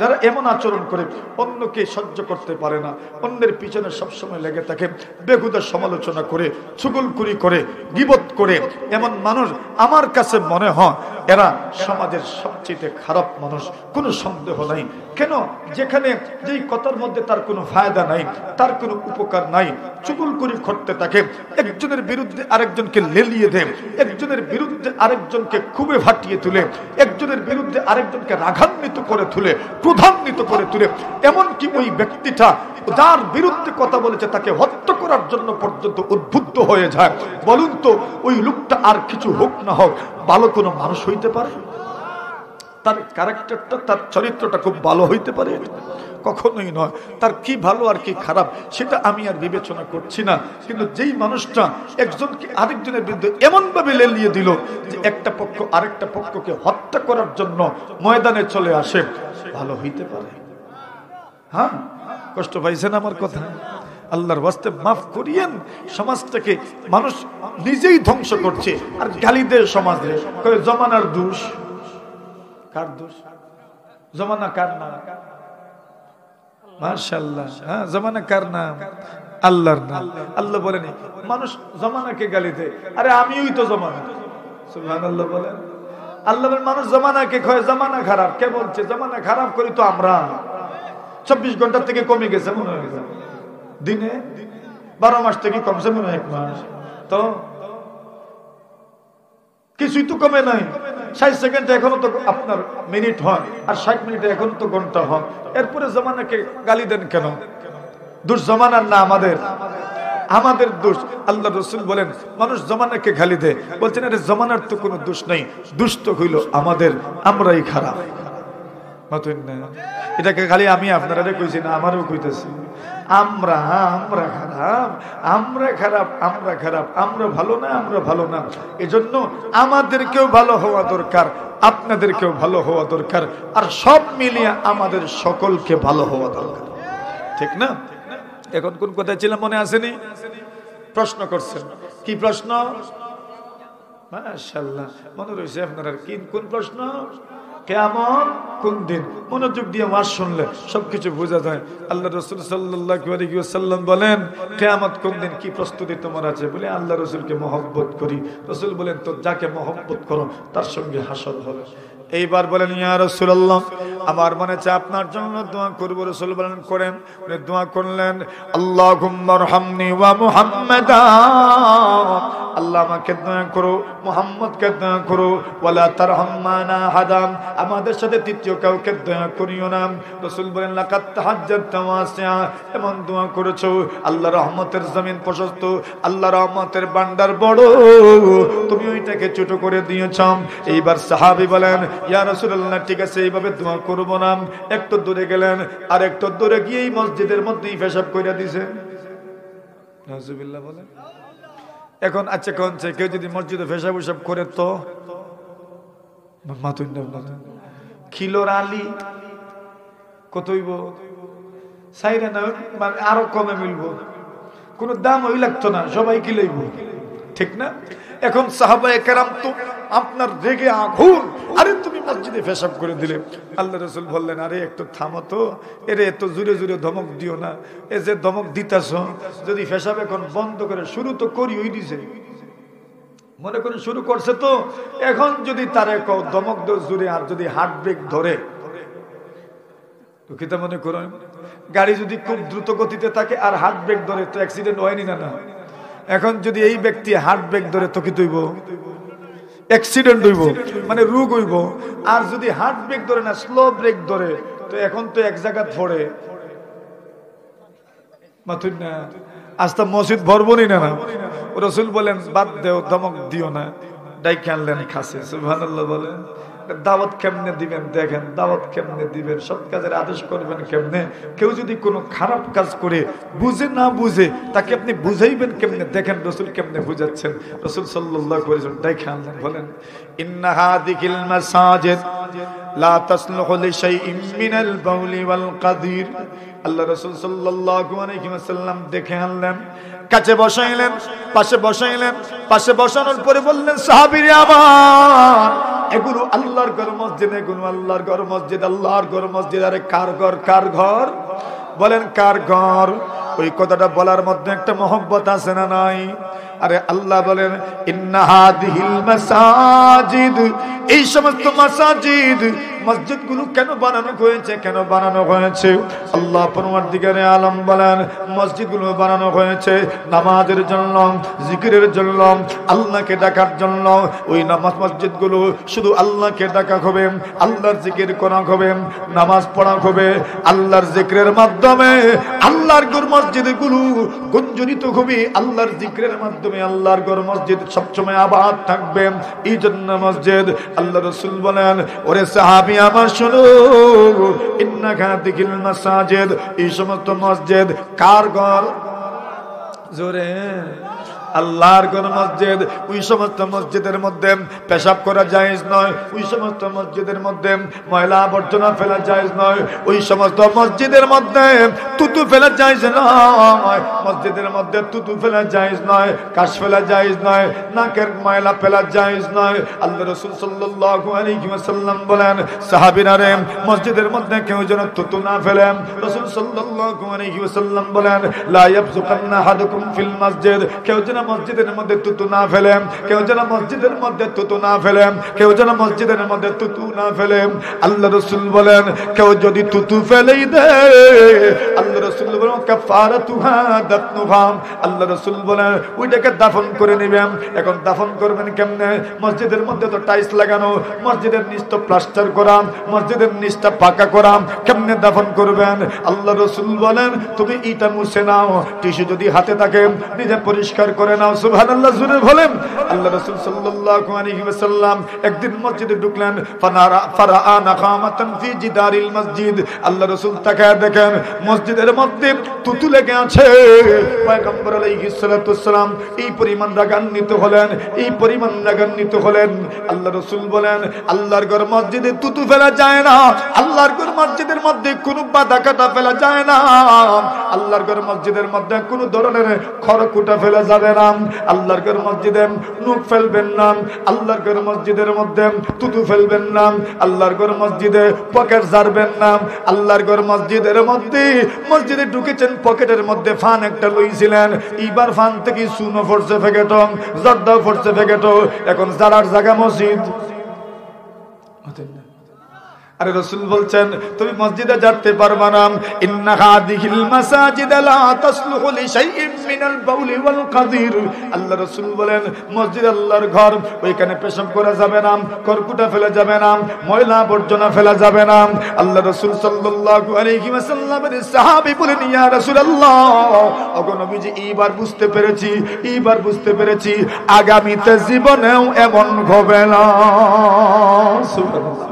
যারা এমন আচরণ করে, অন্যকে সহ্য করতে পারে না, অন্যের পিছনে সবসময় লেগে থাকে, বেহুদা সমালোচনা করে, চুগলখুরি করে, গীবত করে। এমন মানুষ আমার কাছে মনে হয় এরা সমাজের সবচেয়ে খারাপ মানুষ, কোনো সন্দেহ নাই। কেন? যেখানে যেই কথার মধ্যে তার কোনো ফায়দা নাই, তার কোনো উপকার নাই, চুগলখুরি করতে থাকে, একজনের বিরুদ্ধে আরেকজনকে লেলিয়ে দেয়, একজনের বিরুদ্ধে আরেকজনকে খুবই ফাটিয়ে তুলে, একজনের বিরুদ্ধে আরেকজনকে রাগান্বিত করে তুলে, ক্রোধান্বিত করে তুলে, এমনকি ওই ব্যক্তিটা যার বিরুদ্ধে কথা বলেছে তাকে হত্যা করার জন্য পর্যন্ত উদ্বুদ্ধ হয়ে যায়। বলুন তো ওই লোকটা আর কিছু হোক না হোক ভালো কোনো মানুষ হইতে পারে? তার ক্যারেক্টারটা, তার চরিত্রটা খুব ভালো হইতে পারে? কখনোই নয়। তার কি ভালো আর কি খারাপ সেটা আমি আর বিবেচনা করছি না, কিন্তু যেই মানুষটা একজনকে আরেকজনের বিরুদ্ধে এমন ভাবে লেলিয়ে দিল যে একটা পক্ষ আরেকটা পক্ষকে হত্যা করার জন্য ময়দানে চলে আসে, ভালো হইতে পারে? হ্যাঁ, কষ্ট পাইছেন আমার কথা? আল্লাহর ওয়াস্তে মাফ করিয়েন। সমাজটাকে মানুষ নিজেই ধ্বংস করছে, আর গালি দেয় সমাজে, কয় জমানার দোষ। কার দোষ? জমানা কার নাম? মাশাআল্লাহ, হ্যাঁ, জমানা কার নাম? আল্লাহর নাম। আল্লাহ বলেন মানুষ জমানাকে গালি দেয়, আরে আমিই তো জমানা। সুবহানাল্লাহ বলেন। আল্লাহ বলেন মানুষ জমানাকে কয় জমানা খারাপ। কে বলছে জমানা খারাপ? করি তো আমরা। 24 ঘন্টা থেকে কমে গেছে মনে হয়, দিনে 12 মাস থেকে কমছে মনে হয় 1 মাস, তো কিছুই তো কমে নাই। 60 সেকেন্ডে এখনো তো আপনার মিনিট হয়, আর 60 মিনিটে এখনো তো ঘন্টা হয়। এরপরে জমানাকে গালি দেন কেন? দোষ জমানার না আমাদের দোষ। আল্লাহ রাসূল বলেন মানুষ জমানাকে গালি দেয়, বলছেন আরে জমানার তো কোনো দোষ নেই, দোষ তো হইল আমাদের, আমরাই খারাপ। এটাকে খালি আমি আপনারা কইছি না, আমারও কইতেছি। আমরা খারাপ, আমরা ভালো না। এজন্য আমাদেরকেও ভালো হওয়া দরকার, আপনাদেরকেও ভালো হওয়া দরকার, আর সব মিলিয়ে আমাদের সকলকে ভালো হওয়া দরকার, ঠিক না? এখন কোন কথা ছিল মনে আসেনি? প্রশ্ন করছেন। কি প্রশ্ন? মাশাআল্লাহ, মনে রয়েছে আপনার। আর কি কোন প্রশ্ন? কিয়ামত কোন দিন? মনোযোগ দিয়ে ওয়াজ শুনলে সবকিছু বোঝা যায়। আল্লাহ রাসূল সাল্লাল্লাহু আলাইহি ওয়াসাল্লাম বলেন, কিয়ামত কোন দিন, কি প্রস্তুতি তোমার আছে? বলে আল্লাহ রাসূলকে মহব্বত করি। রাসূল বলেন, তো যাকে মহব্বত করো তার সঙ্গে হাসর হবে। এইবার বলেন, ইয়া রাসূলুল্লাহ, আমার মনে চায় আপনার জন্য দোয়া করব। রাসূল বলেন, করেন। উনি দোয়া করলেন, আল্লাহুম্মা আরহামনি ওয়া মুহাম্মাদা, আল্লাহ আমাকে দয়া করো, মুহাম্মদকে দয়া করো, ওয়ালা তারহাম মানা হাদাম, আমাদের সাথে তৃতীয় কাউকে দয়া করিও না। রাসূল বলেন, লাকাত তাহাজ্জাত ওয়াসিআ, এমন দোয়া করেছো আল্লাহর রহমতের জমিন প্রশস্ত, আল্লাহর রহমতের ভান্ডার বড়, তুমি ওইটাকে ছোট করে দিয়েছো। এইবার সাহাবী বলেন, ইয়া রাসূলুল্লাহ, ঠিক আছে, এইভাবে দোয়া করব না। একটু দূরে গেলেন, আর একটু দূরে গিয়েই মসজিদের মধ্যেই পেশাব কইরা দিয়েছে। নাউজুবিল্লাহ বলেন। এখন আচ্ছা, কোন কেউ যদি মসজিদে পেশাব উসাব করে তো খিলোর আলী কত হইব? সাইরা না, মানে আরো কমে মিলবো, কোনো দাম ওই লাগতো না, সবাই কি লইব, ঠিক না? এখন সাহাবায়ে কেরাম তো আপনার রেগে আগুন, আরে তুমি মসজিদে পেশাব করে দিলে। আল্লাহ রাসূল বললেন, আরে একটু থামো তো, এরে এত জোরে জোরে ধমক দিও না। এ যে ধমক দিতাছ, যদি পেশাব এখন বন্ধ করে, শুরু তো করি ওই দিছে, মনে করেন শুরু করছে তো, এখন যদি তারে কও ধমক দো জোরে, আর যদি হার্ট ব্রেক ধরে, তো কিতা মনে করেন? গাড়ি যদি খুব দ্রুত গতিতে থাকে আর হার্ট ব্রেক ধরে, তো অ্যাক্সিডেন্ট হয়নি না? এখন যদি এই ব্যক্তি হার্ট ব্রেক ধরে, তো কি হইব? অ্যাক্সিডেন্ট হইব, মানে রোগ হইব। আর যদি হার্ট ব্রেক ধরে না, স্লো ব্রেক ধরে, তো এখন তো এক জায়গা ধরে মাথুন না, আস্তা মসজিদ ভরবনি না। রাসূল বলেন, বাদ দেও, ধমক দিও না। ডাইকে আনলেন খাসে, সুবহানাল্লাহ বলেন। দাওয়াত কেমনে দিবেন দেখেন, দাওয়াত কেমনে দিবেন, সৎ কাজের আদেশ করবেন কেমনে। কেউ যদি কোনো খারাপ কাজ করে বুঝে না বুঝে, তাকে আপনি বুঝাইবেন কেমনে দেখেন রাসূল কেমনে বুঝাচ্ছেন। রাসূল সাল্লাল্লাহু আলাইহি ওয়াসাল্লাম ডাইকে আনলেন, বলেন, ইন্না হাযিহিল মাসাজিদ লা তাসলুহু লিশাইইন মিনাল বাউলি ওয়াল কাদির। আল্লাহ রাসূল সাল্লাল্লাহু আলাইহি ওয়াসাল্লাম দেখে আনলেন, কাছে বসাইলেন, পাশে বসাইলেন। পাশে বসানোর পরে বললেন, সাহাবীরা আমার, এগুলো আল্লাহর ঘর মসজিদ, এগুলো আল্লাহর ঘর মসজিদ, আল্লাহর ঘর মসজিদ। আরে কার ঘর? কার ঘর? বলেন কার ঘর? ওই কথাটা বলার মধ্যে একটা মহব্বত আছে না নাই? আরে আল্লাহ বলেন, ইন্না হাযিহিল মাসাজিদ, এই সমস্ত মাসাজিদ, মসজিদগুলো কেন বানানো হয়েছে? কেন বানানো হয়েছে? আল্লাহ পরওয়ারদিগারে আলম বলেন, মসজিদগুলো বানানো হয়েছে নামাজের জন্য, জিকিরের জন্য, আল্লাহকে ডাকার জন্য। ওই নামাজ মসজিদগুলো শুধু আল্লাহকে ডাকা হবে, আল্লাহর জিকির করা হবে, নামাজ পড়া হবে, আল্লাহর জিকিরের মাধ্যমে। আল্লাহর ঘর মসজিদগুলো গুঞ্জরিত হবে আল্লাহর জিকিরের মাধ্যমে। আল্লাহর ঘর মসজিদ সবসময় আবাদ থাকবে, এই জন্য মসজিদ। আল্লাহ রাসূল বলেন, ওরে সাহাবী আমার শোনো, ইন্না হাযিহিল মাসাজিদ, এই সমস্ত মসজিদ কার ঘর? জোরে, আল্লাহর ঘর মসজিদ। ওই সমস্ত মসজিদের মধ্যে পেশাব করা জায়েজ নয়, ওই সমস্ত মসজিদের মধ্যে ময়লা আবর্জনা ফেলা জায়েজ নয়, ওই সমস্ত মসজিদের মধ্যে তুতু ফেলা জায়েজ নয়, মসজিদের মধ্যে তুতু ফেলা জায়েজ নয়, কাশ ফেলা জায়েজ নয়, নাকের ময়লা ফেলা জায়েজ নয়। আল্লাহ রাসূল সাল্লাল্লাহু আলাইহি ওয়াসাল্লাম বলেন, সাহাবীরা রে, মসজিদের মধ্যে কেউ যেন তুতু না ফেলে। রাসূল সাল্লাল্লাহু আলাইহি ওয়াসাল্লাম বলেন, লা ইয়াবযুকান্না আহাদুকুম ফিল মসজিদ, কেউ যেন মসজিদের মধ্যে তুতু না ফেলে, কেউ যেন মসজিদের মধ্যে তুতু না ফেলে, কেউ যেন মসজিদের মধ্যে তুতু না ফেলে। আল্লাহ রাসূল বলেন, কেউ যদি তুতু ফেলেই দেয়, আল্লাহ রাসূল বলেন, কাফারাতুহা দাফনুহা, আল্লাহ রাসূল বলেন ওইটাকে দাফন করে নেবেন। এখন দাফন করবেন কেমনে? মসজিদের মধ্যে তো টাইলস লাগানো, মসজিদের নিচটা প্লাস্টার করা, মসজিদের নিচটা পাকা করা, কেমনে দাফন করবেন? আল্লাহ রাসূল বলেন, তুমি ইটা মুছে নাও, টিস্যু যদি হাতে থাকে নিজে পরিষ্কার করে নাও। সুবহানাল্লাহ, জোরে বলেন। আল্লাহ রাসূল সাল্লাল্লাহু আলাইহি ওয়াসাল্লাম একদিন মসজিদে ঢুকলেন, ফারাআ নাখামাতান ফি জিদারিল মসজিদ। আল্লাহ রাসূল তাকায় দেখেন মসজিদের মধ্যে তুতু লেগে আছে। পয়গম্বর আলাইহিস সালাতু ওয়াসসালাম এই পরিমাণ রাগান্বিত হলেন, এই পরিমাণ রাগান্বিত হলেন। আল্লাহ রাসূল বলেন, আল্লাহর ঘর মসজিদে তুতু ফেলা যায় না, আল্লাহর ঘর মসজিদের মধ্যে কোনো বাধা কাটা ফেলা যায় না, আল্লাহর ঘর মসজিদের মধ্যে কোনো ধরনের খড়কুটা ফেলা যাবে না, আল্লাহর ঘর মসজিদে নুক ফেলবেন না, আল্লাহর ঘর মসজিদের মধ্যে তুতু ফেলবেন না, আল্লাহর ঘর মসজিদে পকেট ঝাড়বেন না, আল্লাহর ঘর মসজিদের মধ্যে মসজিদে ঢুকেছেন পকেটের মধ্যে ফান একটা লইছিলেন, এইবার ফান থেকে সুনো ফোরছে ফেকেটো, জর্দা ফোরছে ফেকেটো, এখন জারার জায়গা মসজিদ। আরে রাসূল বলছেন তুমি মসজিদে যেতে পারবা না, ইন্না হাদিহিল মাসাজিদ লা তাসলুহু লিশাইইন মিনাল বাউলি ওয়াল কাদির। আল্লাহ রাসূল বলেন মসজিদ আল্লাহর ঘর, ওইখানে পেশাব করা যাবে না, খড়কুটা ফেলা যাবে না, ময়লা আবর্জনা ফেলা যাবে না। আল্লাহ রাসূল সাল্লাল্লাহু আলাইহি ওয়াসাল্লামের সাহাবী বলেন, ইয়া রাসূলুল্লাহ, ওগো নবীজি এইবার বুঝতে পেরেছি, এইবার বুঝতে পেরেছি, আগামীতে জীবনেও এমন হবে না। সুবহানাল্লাহ।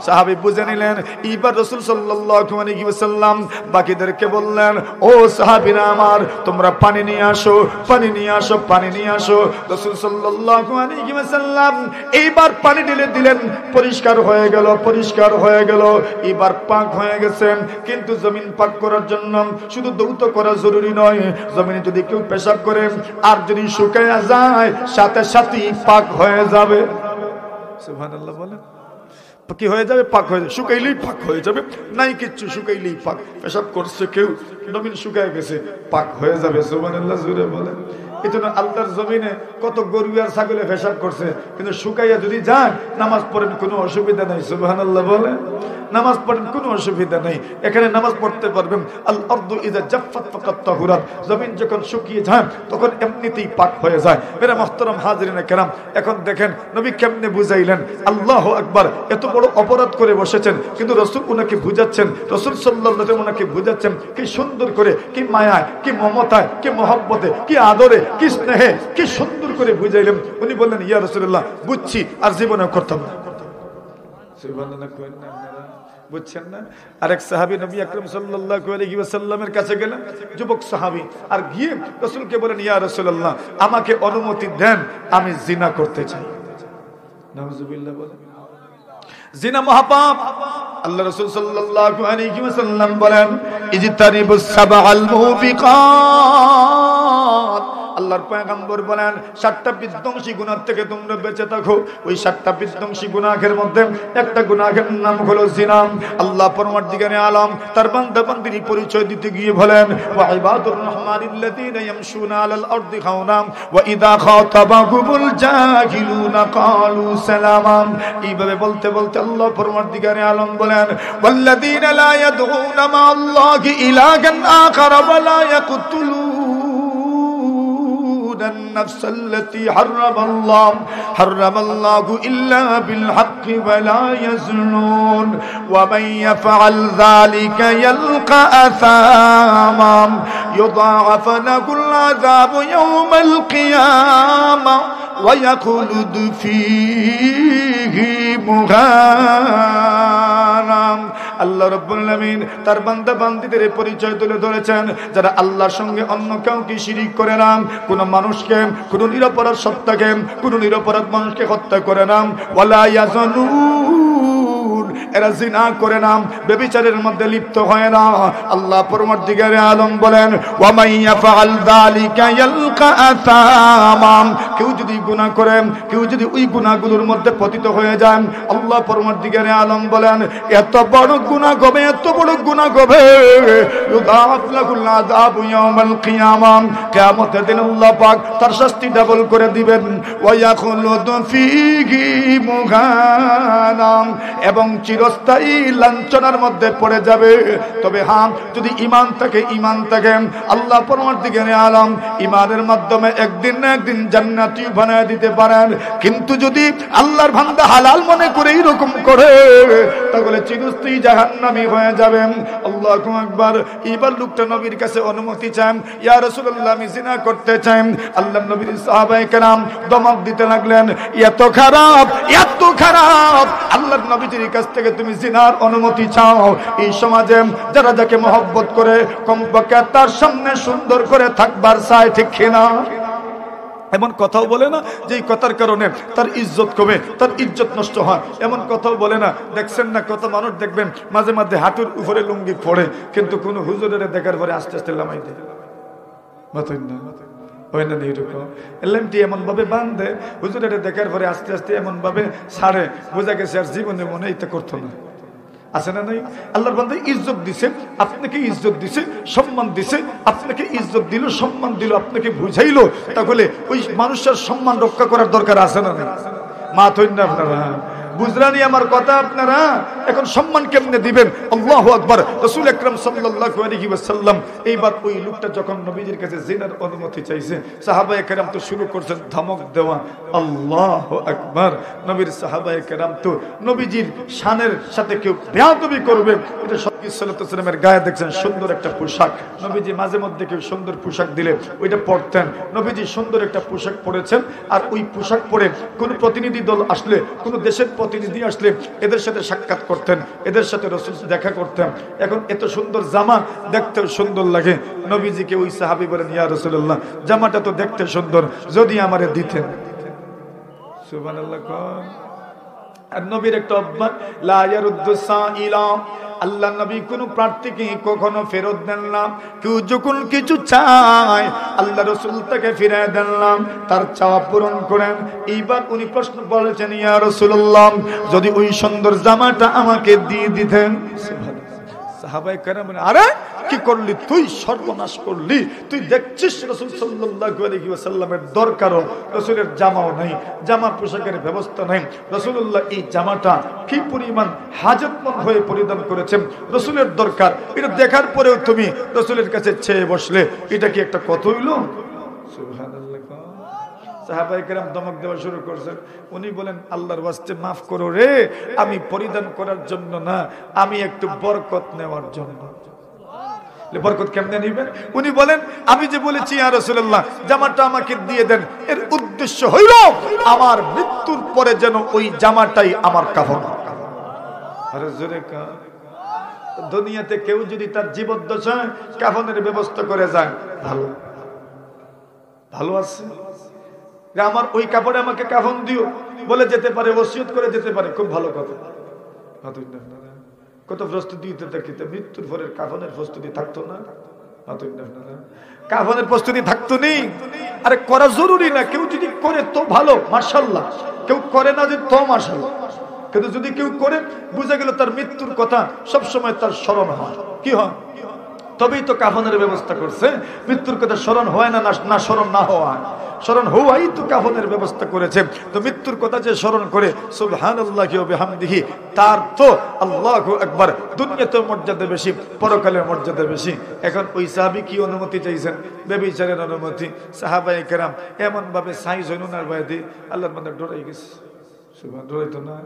সাহাবী বুঝে নিলেন। এইবার রাসূল সাল্লাল্লাহু আলাইহি ওয়াসাল্লাম বাকিদেরকে বললেন, ও সাহাবীরা আমার, তোমরা পানি নিয়ে আসো, পানি নিয়ে আসো, পানি নিয়ে আসো। রাসূল সাল্লাল্লাহু আলাইহি ওয়াসাল্লাম এইবার পানি ঢেলে দিলেন, পরিষ্কার হয়ে গেল, পরিষ্কার হয়ে গেল, এবার পাক হয়ে গেছেন। কিন্তু জমিন পাক করার জন্য শুধু দৌত করা জরুরি নয়, জমিনে যদি কেউ পেশাব করে আর যদি শুকায় যায় সাথে সাথেই পাক হয়ে যাবে। সুবহানাল্লাহ বলেন। কি হয়ে যাবে? পাক হয়ে যাবে, শুকাইলেই পাক হয়ে যাবে, নাই কিচ্ছু, শুকাইলেই পাক। পেশাব করছে কেউ, জমিন শুকায় গেছে, পাক হয়ে যাবে। সুবহানাল্লাহ জোরে বলেন। এজন্য আল্লাহর জমিনে কত গরু আর ছাগলে পেশাব করছে, কিন্তু শুকাইয়া যদি যায় নামাজ পড়েন কোনো অসুবিধা নেই। সুবহানাল্লাহ বলেন। নামাজ পড়েন কোনো অসুবিধা নেই, এখানে নামাজ পড়তে পারবেন। আল আরদু ইযা জাফফাত ফাকাত তাহুরাত, জমিন যখন শুকিয়ে যায় তখন এমনিতেই পাক হয়ে যায়। মেরা মুহতারাম হাজিরিনে কেরাম, এখন দেখেন নবী কেমনে বুঝাইলেন। আল্লাহু আকবার। এত বড় অপরাধ করে বসেছেন, কিন্তু রাসূল উনাকে বুঝাচ্ছেন, রাসূল সাল্লাল্লাহু আলাইহি ওয়াসাল্লাম উনাকে বুঝাচ্ছেন কি সুন্দর করে, কি মায়ায়, কি মমতায়, কি মহব্বতে, কি আদরে, কি স্নেহে, কি সুন্দর করে বুঝাইলেন। উনি বললেন, ইয়া রাসূলুল্লাহ, বুঝছি, আর জীবনে করতাম না। সুবহানাল্লাহ কইন না আপনারা, বুঝছেন না? আরেক সাহাবী নবী আকরাম সাল্লাল্লাহু আলাইহি ওয়াসাল্লামের কাছে গেলেন, যুবক সাহাবী, আর গিয়ে রাসূলকে বলেন, ইয়া রাসূলুল্লাহ, আমাকে অনুমতি দেন, আমি জিনা করতে চাই। নাউযুবিল্লাহ বলেন। জিনা মহাপাপ। আল্লাহ রাসূল সাল্লাল্লাহু আলাইহি ওয়াসাল্লাম বলেন, ইজতানিবুস সাবআল মুবিকাত। আল্লাহর পয়গম্বর বলেন, 7টা বিধ্বংসী গুনাহ থেকে তোমরা বেঁচে থাকো। ওই 7টা বিধ্বংসী গুনাহের মধ্যে একটা গুনাহের নাম হলো জিনা। আল্লাহ পরমার্দিগারে আলম তার বান্দা বান্দির পরিচয় দিতে গিয়ে বলেন, ওয়া ইবাদুর রহমানিল্লাযীনা ইয়ামশুনা আলাল আরদি খাওনা ওয়া ইযা খাতাবাহুমুল জাহিলুনা ক্বালু সালামান। এইভাবে বলতে বলতে আল্লাহ পরমার্দিগারে আলম বলেন, ওয়াল্লাযীনা লা ইয়াদউনা মা'আল্লাহি ইলাহান আখার ওয়া লা ইয়াকতুলুন النفس التي حرم الله إلا بالحق ولا يزنون ومن يفعل ذلك يلقى أثاما يضاعف له العذاب يوم القيامة ويخلد فيه مهانا। আল্লাহ রাব্বুল আলামিন তার বান্দা বান্দীদের পরিচয় তুলে ধরেছেন যারা আল্লাহর সঙ্গে অন্য কাউকে শিরিক করে না, কোন মানুষকে, কোন নিরপরাধ সত্তাকে, কোন নিরপরাধ মানুষকে হত্যা করে না। ওয়ালা ইয়াজনুন, এরা জিনা করে না, ব্যভিচারের মধ্যে লিপ্ত হয় না। আল্লাহ পরমার্দিগারে আলম বলেন, ওয়া মান ইয়াফআল যালিকা ইয়ালকা আসামা। কেউ যদি গুনাহ করে, কেউ যদি ওই গুনাহগুলোর মধ্যে পতিত হয়ে যায়, আল্লাহ পরমার্দিগারে আলম বলেন, এত বড় গুনাহ হবে, এত বড় গুনাহ হবে, ইউদাফ লাহুল আযাবু ইয়াউমাল কিয়ামা। কিয়ামতের দিন আল্লাহ পাক তার শাস্তি ডাবল করে দিবেন। ওয়া ইয়াখলুদু ফীহি মুগানা, এবং চিরস্থায়ী লাঞ্ছনার মধ্যে পড়ে যাবে। তবে হ্যাঁ, যদি ঈমান থাকে, ঈমান থাকে, আল্লাহ পরমার্দিগারে আলম ঈমানের মাধ্যমে একদিন না একদিন জান্নাত মাটি বানায় দিতে পারেন, কিন্তু যদি আল্লাহর বান্দা হালাল মনে করে এরকম করে তাহলে চিরস্থায়ী জাহান্নামী হয়ে যাবেন। আল্লাহু আকবার। এবার লোকটা নবীর কাছে অনুমতি চান, ইয়া রাসূলুল্লাহ আমি জিনা করতে চাই। আল্লাহর নবীর সাহাবায়ে কেরাম দমক দিতে লাগলেন, এত খারাপ, এত খারাপ, আল্লাহর নবীর কাছ থেকে তুমি জিনার অনুমতি চাও? এই সমাজে যারা যাকে মহব্বত করে কমপক্ষে তার সামনে সুন্দর করে থাকবার চায়, ঠিক কিনা? এমন কথাও বলে না যে এই কথার কারণে তার ইজ্জত কমে, তার ইজ্জত নষ্ট হয়, এমন কথাও বলে না। দেখছেন না কত মানুষ দেখবেন মাঝে মাঝে হাঁটুর উপরে লুঙ্গি পড়ে, কিন্তু কোন হুজুরের দেখার পরে আস্তে আস্তে লামাই দেয়, এমন ভাবে বান্ধে, হুজুরের দেখার পরে আস্তে আস্তে এমন ভাবে ছাড়ে, বোঝা গেছে আর জীবনে মনে এটা করতো না। আছে না নাই? আল্লাহর বান্দা ইজ্জত দিছে, আপনাকে ইজ্জত দিছে, সম্মান দিছে, আপনাকে ইজ্জত দিল, সম্মান দিল, আপনাকে বুঝাইলো, তাহলে ওই মানুষের সম্মান রক্ষা করার দরকার আছে না নাই? মা থইন না আপনারা, বুঝরানি আমার কথা আপনারা? এখন সম্মান কেমনে দিবেন? আল্লাহু আকবার। রাসূল আকরাম সাল্লাল্লাহু আলাইহি ওয়াসাল্লাম এইবার ওই লোকটা যখন নবীজির কাছে জিনার অনুমতি চাইছে, সাহাবায়ে কেরাম তো শুরু করছেন ধমক দেওয়া। আল্লাহু আকবার। নবীর সাহাবায়ে কেরাম তো নবীজির শানের সাথে কেউ বেয়াদবি করবে, এটা সাল্লাল্লাহু আলাইহি ওয়াসাল্লামের গায়ে দেখছেন সুন্দর একটা পোশাক, নবীজি মাঝে মধ্যে কেউ সুন্দর পোশাক দিলে ওইটা পরতেন। নবীজি সুন্দর একটা পোশাক পরেছেন, আর ওই পোশাক পরে কোন প্রতিনিধি দল আসলে, কোন দেশের প্রতিনিধি আসলে এদের সাথে সাক্ষাৎ করতেন, এদের সাথে রাসূল দেখা করতেন। এখন এত সুন্দর জামা দেখতেও সুন্দর লাগে। নবীজিকে ওই সাহাবী বলেন, ইয়া রাসূলুল্লাহ জামাটা তো দেখতে সুন্দর, যদি আমারে দিতেন। সুবহানাল্লাহ। আর নবীর একটা অভ্যাস, লা ইয়ারুদ্দু সাইলা, আল্লাহ নবী কোন প্রার্থীকে কখনো ফেরত দেন না। কেউ যখন কিছু চায় আল্লাহ রাসূল তাকে ফিরিয়ে দেন না, তার চাওয়া পূরণ করেন। এইবার উনি প্রশ্ন বলেছেন, ইয়া রাসূলুল্লাহ যদি ওই সুন্দর জামাটা আমাকে দিয়ে দিতেন। সাহাবায়ে কেরাম বলেন, আরে কি করলি তুই? সর্বনাশ করলি তুই। দেখছিস রাসূল সাল্লাল্লাহু আলাইহি ওয়াসাল্লামের দরকারও রাসূলের জামাও নাই, জামা পোশাকের ব্যবস্থা নাই। রাসূলুল্লাহ এই জামাটা কি পরিমাণ হাজতমন্দ হয়ে পরিধান করেছেন, রাসূলের দরকার, এটা দেখার পরেও তুমি রাসূলের কাছে চেয়ে বসলে, এটা কি একটা কথা হইল? সুবহানাল্লাহ। সাহাবায়ে কেরাম ধমক দেওয়া শুরু করছেন। উনি বলেন, আল্লাহর ওয়াস্তে মাফ করো রে, আমি পরিধান করার জন্য না, আমি একটু বরকত নেওয়ার জন্য। বরকত কেমনে নিবেন? উনি বলেন, আমি যে বলেছি ইয়া রাসূলুল্লাহ জামাটা আমাকে দিয়ে দেন, এর উদ্দেশ্য হইল আমার মৃত্যুর পরে যেন ওই জামাটাই আমার কাফন। আরে জোরে কা। দুনিয়াতে কেউ যদি তার জীবদ্দশায় কাফনের ব্যবস্থা করে যায়, ভালো ভালো আছে, আমার ওই কাপড়ে আমাকে কাফন দিও বলে যেতে পারে, ওসিয়ত করে যেতে পারে, খুব ভালো কথা। কত প্রস্তুতি দিতে থাকিতে, মৃত্যুর পরে কাফনের প্রস্তুতি থাকতো না? কাফনের প্রস্তুতি থাকতো নি? আরে করা জরুরি না, কেউ যদি করে তো ভালো, মাশাআল্লাহ, কেউ করে না যে তো মাশাআল্লাহ। কিন্তু যদি কেউ করে, বুঝা গেল তার মৃত্যুর কথা সবসময় তার স্মরণ হয়, কি হয়? তবেই তো কাফনের ব্যবস্থা করছে। মৃত্যুর কথা স্মরণ হয় না, না স্মরণ না হওয়া, স্মরণ হওয়াই তো কাফনের ব্যবস্থা করেছে। তো মৃত্যুর কথা যে স্মরণ করে সুবহানাল্লাহি ওয়া বিহামদিহি, তার তো আল্লাহু আকবার দুনিয়াতে মর্যাদা বেশি, পরকালের মর্যাদা বেশি। এখন ওই সাহাবী কি অনুমতি চাইছেন? ব্যভিচারের অনুমতি। সাহাবায়ে কেরাম এমন ভাবে সাইজ হইনুনার ভয়তে আল্লাহর বান্দা ডরাই গেছে। সুবহান, ডরাইতো না?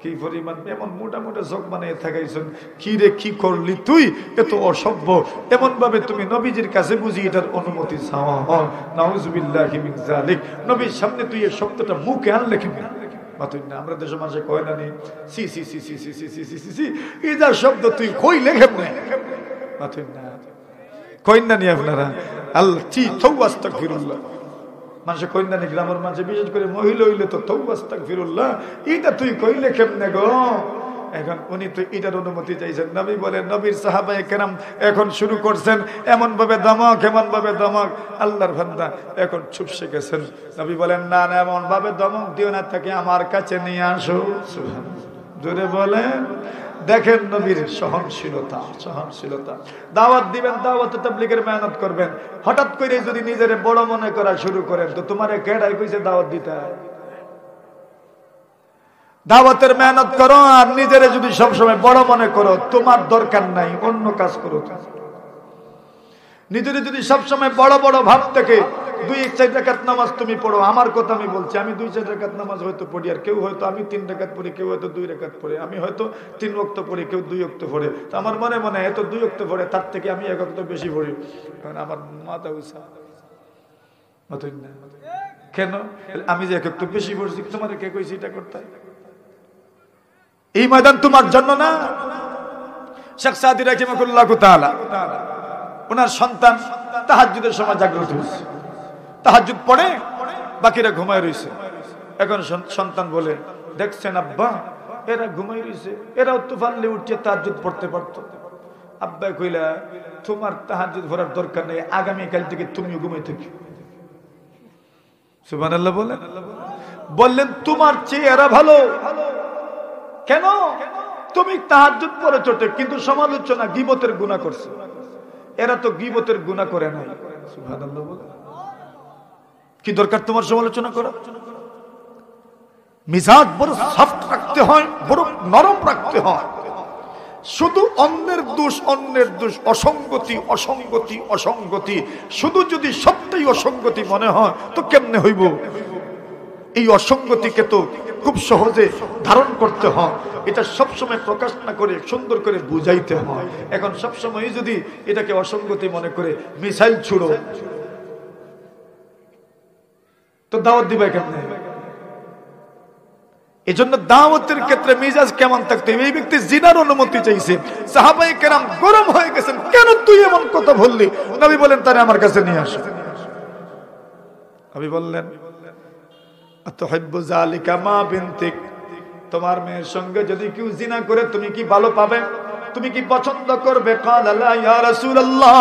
কি পরিমাণ এমন মোটা মোটা চোখ বানিয়ে থাকাইছেন, কি রে কি করলি তুই, এত অসভ্য। এমন ভাবে তুমি নবীজির কাছে বুঝি এটার অনুমতি চাওয়া হয়। নাউযুবিল্লাহি মিন যালিক। নবীর সামনে তুই এই শব্দটা মুখে আনলে কেমন? মাতুই না, আমরা দেশের মানুষে কয় না নি সি সি সি সি সি সি সি সি সি সি, এই যা শব্দ তুই কইলে কেমনে? মাতুই না, কইন না নি আপনারা? আল্লাহ চি তওবা আস্তাগফিরুল্লাহ। মানুষে কইন না নি? গ্রামের মানুষে বিশেষ করে মহিলা হইলে তো তওবা আস্তাগফিরুল্লাহ, এটা তুই কইলে কেমনে গো? এখন উনি তো এটার অনুমতি চাইছেন। নবী বলেন, নবীর সাহাবায়ে কেরাম এখন শুরু করছেন এমন ভাবে দমক, এমন ভাবে দমক। আল্লাহর বান্দা এখন চুপ শিখেছেন। নবী বলেন, না না, এমন ভাবে দমক দিও না, তাকে আমার কাছে নিয়ে আসো। জোরে বলেন। দেখেন নবীর সহনশীলতা, সহনশীলতা। দাওয়াত দিবেন, দাওয়াতে তাবলীগের মেহনত করবেন। হঠাৎ করে যদি নিজেরে বড় মনে করা শুরু করেন, তো তোমারে কেডাই কইছে দাওয়াত দিতে? দাওয়াতের মেহনত করো, আর নিজেরে যদি সবসময় বড় মনে করো, তোমার দরকার নাই, অন্য কাজ করো। নিজের যদি সবসময় বড় বড় ভাব থেকে 2-4 রাকাত নামাজ তুমি পড়ো, আমার কথা আমি বলছি, আমি 2-4 রাকাত নামাজ হয়তো পড়ি, আর কেউ হয়তো আমি 3 রাকাত পড়ি, কেউ হয়তো 2 রাকাত পড়ে, আমি হয়তো 3 ওয়াক্ত পড়ি, কেউ 2 ওয়াক্ত পড়ে। তো আমার মনে মনে এত 2 ওয়াক্ত পড়ে, তার থেকে আমি 1 ওয়াক্ত বেশি পড়ি, কারণ আমার মাথা উঁচা মতই না। কেন? আমি যে 1 ওয়াক্ত বেশি পড়ছি, তোমার কে কইছি এটা করতে? এই ময়দান তোমার জন্য না। শেখ সাদি রাহিমাহুল্লাহু তাআলা, ওনার সন্তান তাহাজ্জুদের সময় জাগ্রত হয়েছে, তাহাজ্জুদ পড়ে, বাকিরা ঘুমায় রয়েছে। এখন সন্তান বলে, দেখছেন আব্বা, এরা ঘুমায় রয়েছে, এরাও তো পারলে উঠে তাহাজ্জুদ পড়তে পারতো। আব্বা কইলা, তোমার তাহাজ্জুদ পড়ার দরকার নেই, আগামীকাল থেকে তুমিও ঘুমাই থাকি। সুবহানাল্লাহ বলেন। বললেন, তোমার চেয়ে এরা ভালো। কেন? তুমি তাহাজ্জুদ পড়ে চটে, কিন্তু সমালোচনা গীবতের গুনাহ করছো, এরা তো গীবতের গুনাহ করে নাই। সুবহানাল্লাহ বলেন। কি দরকার তোমার সমালোচনা করা? মিজাজ বড় সফট রাখতে হয়, বড় নরম রাখতে হয়। শুধু অন্যের দোষ, অন্যের দোষ, অসঙ্গতি অসঙ্গতি অসঙ্গতি, শুধু যদি সত্যই অসঙ্গতি মনে হয় তো কেমনে হইব? এই অসঙ্গতিকে তো খুব সহজে ধারণ করতে হয়, এটা সবসময় প্রকাশ না করে সুন্দর করে বুঝাইতে হয়। এখন সবসময় যদি এটাকে অসঙ্গতি মনে করে মিসাইল ছুড়ো, তো দাওয়াত দিবে কেমনে? এই জন্য দাওয়াতের ক্ষেত্রে মিজাজ কেমন থাকতে হবে? এই ব্যক্তি জিনার অনুমতি চাইছে, সাহাবায়ে কেরাম গরম হয়ে গেছেন, কেন তুই এমন কথা বললি? নবী বলেন, তারে আমার কাছে নিয়ে আসো। নবী বললেন, আতুহিব্বু যালিকা মা বিনতিক, তোমার মেয়ের সঙ্গে যদি কেউ জিনা করে তুমি কি ভালো পাবে? তুমি কি পছন্দ করবে? ক্বালা লা ইয়া রাসূলুল্লাহ,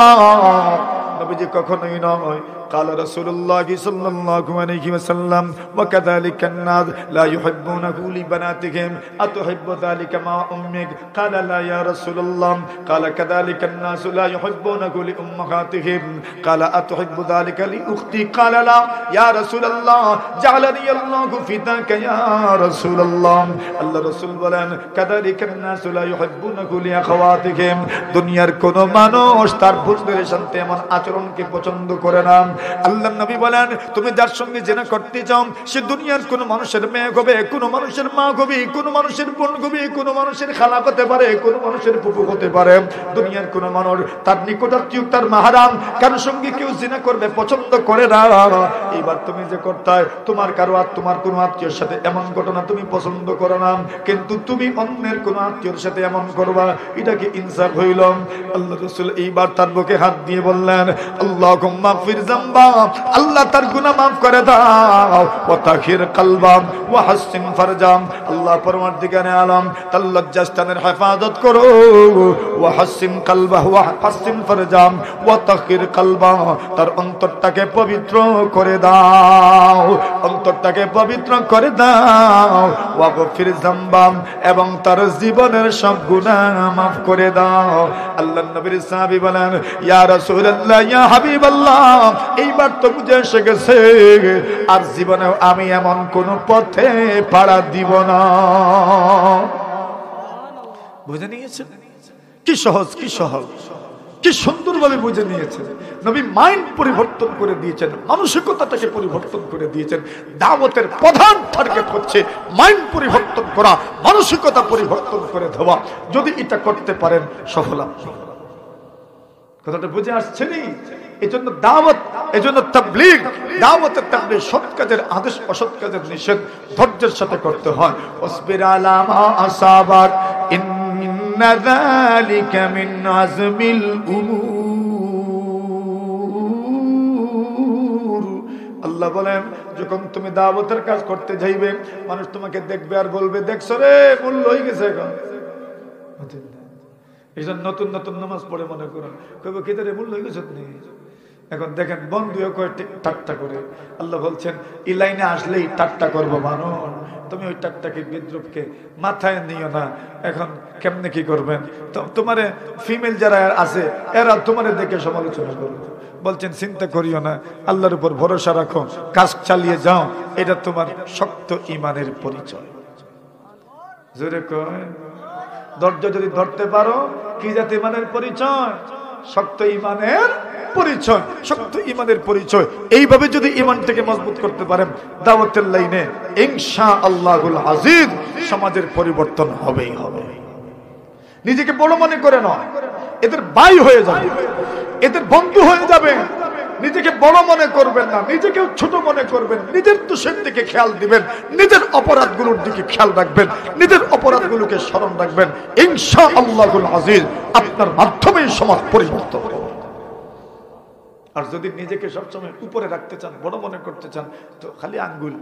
নবীজি কখনোই নয়। قال رسول الله صلى الله عليه وسلم وكذلك الناس لا يحبونه لبناتهم أتحب ذلك مع أمك؟ قال لا يا رسول الله. قال كذلك الناس لا يحبونه لأمهاتهم. قال أتحب ذلك لأختي؟ قال لا يا رسول الله. جعلني الله فداك يا رسول الله. الله رسول বলেন, كذلك الناس لا يحبونه لأخواتهم, দুনিয়ার কোন মানুষ তার বোনদের সাথে এমন আচরণকে পছন্দ করে না। আল্লাহর নবী বলেন, তুমি যার সঙ্গে জিনা করতে চাও সে দুনিয়ার কোন মানুষের মেয়ে হবে, কোন মানুষের মা হবে, কোন মানুষের বোন হবে, কোন মানুষের খালা হতে পারে, কোন মানুষের ফুফু হতে পারে। দুনিয়ার কোন মানুষ তার নিকটাত্মীয়, তার মাহরাম কার সঙ্গে কেউ জিনা করবে পছন্দ করে না। এইবার তুমি যে করতে তোমার কারো আর তোমার কোন আত্মীয়ের সাথে এমন ঘটনা তুমি পছন্দ করো না, কিন্তু তুমি অন্যের কোন আত্মীয়ের সাথে এমন করবা, এটা কি ইনসাফ হইল? আল্লাহ রাসূল এইবার তার বুকে হাত দিয়ে বললেন, আল্লাহুম্মা ফির যামবা, আল্লাহ তার গুনাহ maaf করে দাও, ওয়া তাখির কলবাম ওয়া হাসিন ফারজাম, আল্লাহ পরওয়ারদিগারে আলম তার লজ্জাস্থানের হেফাজত করো, ওয়া হাসিন কলবাহু ওয়া হাসিন ফারজাম ওয়া তাখির কলবা, তার অন্তরটাকে পবিত্র করে দাও, অন্তরটাকে পবিত্র করে দাও, ওয়া গফির যামবাম, এবং তার জীবনের সব গুনাহ maaf করে দাও। আল্লাহর নবীর সাহাবী বলেন, ইয়া রাসূলুল্লাহ, ইয়া হাবিবাল্লাহ, এইবার তো বুঝে এসে গেছে, আর জীবনে আমি এমন কোন পথে পাড়া দিব না। বুঝে নিয়েছেন? কি সহজ, কি সহজ, কি সুন্দরভাবে বুঝে নিয়েছেন। নবী মাইন্ড পরিবর্তন করে দিয়েছেন, মানসিকতাটাকে পরিবর্তন করে দিয়েছেন। দাওয়াতের প্রধান টার্গেট হচ্ছে মাইন্ড পরিবর্তন করা, মানসিকতা পরিবর্তন করে দেওয়া। যদি এটা করতে পারেন সফল। কথাটা বুঝে আসছে নি? এজন্য দাওয়াত, এজন্য তাবলীগ, দাওয়াতের তাবলীগ সৎ কাজের আদেশ, অসৎ কাজের নিষেধ ধৈর্যের সাথে করতে হয়। ওয়াসবির আলা মা আসাবাক ইন্না যালিকা মিন আজমিল উমুর। আল্লাহ বলেন, যখন তুমি দাওয়াতের কাজ করতে যাইবে, মানুষ তোমাকে দেখবে আর বলবে, দেখছো রে মূল্য হয়ে গেছে। এখন এই জন্য নতুন নতুন নামাজ পড়ে মনে করুন, কইব কিতারে মূল্য হয়ে গেছে। এখন দেখেন বন্ধুও কয় ঠাট্টা করে। আল্লাহ বলছেন, এই লাইনে আসলেই ঠাট্টা করবো মানুষ, তুমি ওই ঠাট্টাকে, বিদ্রুপকে মাথায় নিও না। এখন কেমনে কি করবেন? তোমারে ফিমেল যারা আছে এরা তোমারে দেখে সমালোচনা করবে। বলছেন চিন্তা করিও না, আল্লাহর উপর ভরসা রাখো, কাজ চালিয়ে যাও, এটা তোমার শক্ত ঈমানের পরিচয়। জোরে কয়, ধৈর্য যদি ধরতে পারো, কি জাতি ঈমানের পরিচয়? শক্ত ঈমানের পরিচয়, শক্ত ঈমানের পরিচয়। এইভাবে যদি ঈমানটাকে মজবুত করতে পারেন দাওয়াতের লাইনে, ইনশাআল্লাহুল আজিজ সমাজের পরিবর্তন হবেই হবে। নিজেকে বড় মনে করে নয়, এদের ভাই হয়ে যাবে, এদের বন্ধু হয়ে যাবে। নিজেকে বড় মনে করবেন না, নিজেকেও ছোট মনে করবেন। নিজের দোষের দিকে খেয়াল দিবেন, নিজের অপরাধগুলোর দিকে খেয়াল রাখবেন, নিজের অপরাধগুলোকে স্মরণ রাখবেন। ইনশাআল্লাহুল আজিজ আপনার মাধ্যমেই সমাজ পরিবর্তন হবে। আর যদি নিজেকে সবসময় উপরে রাখতে চান, বড় মনে করতে চান, তো খালি আঙ্গুল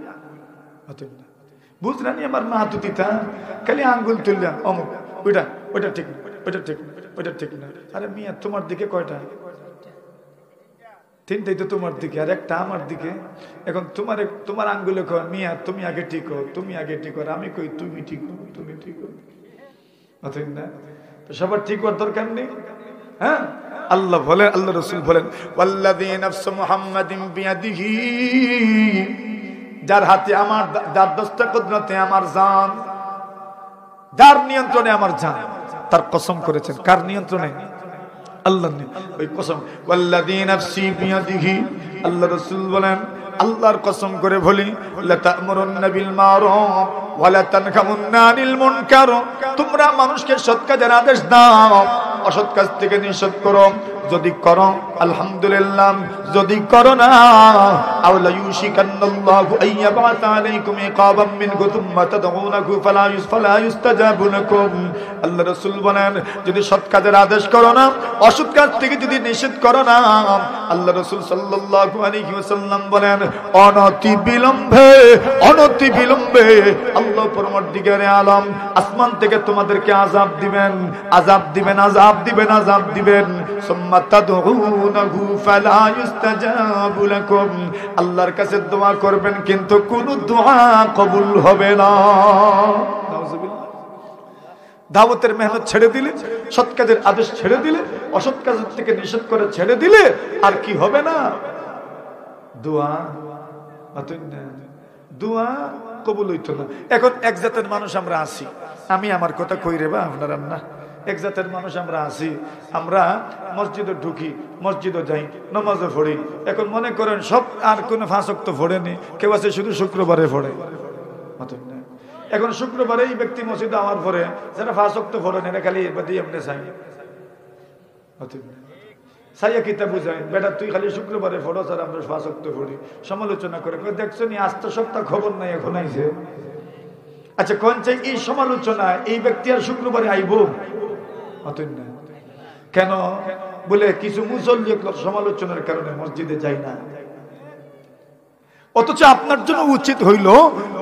বুঝলেন, আমার মা তুতিতা খালি আঙ্গুল তুললেন, অমুক ওইটা ওইটা ঠিক না, ওইটা ঠিক না, ওইটা ঠিক না। আরে মিয়া তোমার দিকে কয়টা? তিনটাই তো তোমার দিকে আর একটা আমার দিকে। এখন তোমার আঙ্গুলে কয় মিয়া তুমি আগে ঠিক হো, তুমি আগে ঠিক হো, আমি কই তুমি ঠিক হো, তুমি ঠিক হো। না, তো সবার ঠিক হওয়ার দরকার নেই। হ্যাঁ, আল্লাহ বলেন, আল্লাহ রাসূল বলেন, ওয়াল্লাযী নাফসু মুহাম্মাদিন বিয়াদিহি, যার হাতে আমার, যার দস্তে কুদরতে আমার জান, যার নিয়ন্ত্রণে আমার জান, তার কসম করেছেন। কার নিয়ন্ত্রণে? আল্লাহর। ওই কসম ওয়াল্লাযী নাফসি বিয়াদিহি, আল্লাহ রাসূল বলেন আল্লাহর কসম করে বলি, লা তা'মুরুন্না বিল মারুফ ওয়া লা তানহাউন্না আনিল মুনকার, তোমরা মানুষকে সৎ কাজের আদেশ দাও, অসৎ কাজ থেকে নিষেধ করো। যদি করো আলহামদুলিল্লাহ, যদি করো না আওলা ইউশিকান্নাল্লাহু আইয়াবাতা আলাইকুম ইকাবাম মিনহু থুম্মা তাদউনাহু ফালা ইউস্তাজাবু লাকুম। আল্লাহ রাসূল বলেন যদি সৎ কাজের আদেশ করো না, অসৎ কাজ থেকে যদি নিষেধ করো না, আল্লাহ রাসূল সাল্লাল্লাহু আলাইহি ওয়াসাল্লাম বলেন অনতি বিলম্বে আল্লাহ পরমর্দিগারে আলম আসমান থেকে তোমাদেরকে আযাব দিবেন, আযাব দিবেন, আযাব দিবেন, আযাব দিবেন। সুম্মা তাদউনাহু ফালা ইউস্তাজাবু লাকুম, আল্লাহর কাছে দোয়া করবেন কিন্তু কোনো দোয়া কবুল হবে না। নাউজুবিল্লাহ। দাওয়াতের মেহনত ছেড়ে দিলে, সৎ কাজের আদেশ ছেড়ে দিলে, অসৎ কাজের থেকে নিষেধ করে ছেড়ে দিলে আর কি হবে না? দোয়া, দোয়া কবুল হইতো না। এখন এক জাতের মানুষ আমরা আছি, আমি আমার কথা কই রে বা আপনারা না, এক জাতের মানুষ আমরা আছি, আমরা মসজিদে ঢুকি, মসজিদে যাই, নামাজে পড়ি। এখন মনে করেন সব আর কোনো 5 ওয়াক্ত পড়েনি, কেউ আছে শুধু শুক্রবারে পড়ে। এখন শুক্রবারে এই ব্যক্তি মসজিদে আমার পরে যারা 5 ওয়াক্ত পড়েন, এরা খালি এমনি এমনি চাই সাইয়া কিতা বুঝায়, বেটা তুই খালি শুক্রবারে পড়ো, স্যার আমরা 5 ওয়াক্ত পড়ি। সমালোচনা করে, দেখছো নি আজ তো সপ্তাহ খবর নাই, এখন আইছে। আচ্ছা কোন চাই এই সমালোচনা, এই ব্যক্তি আর শুক্রবারে আইব না কেন? বলে কিছু মুসল্লি সমালোচনার কারণে মসজিদে যায় না। অথচ আপনার জন্য উচিত হইল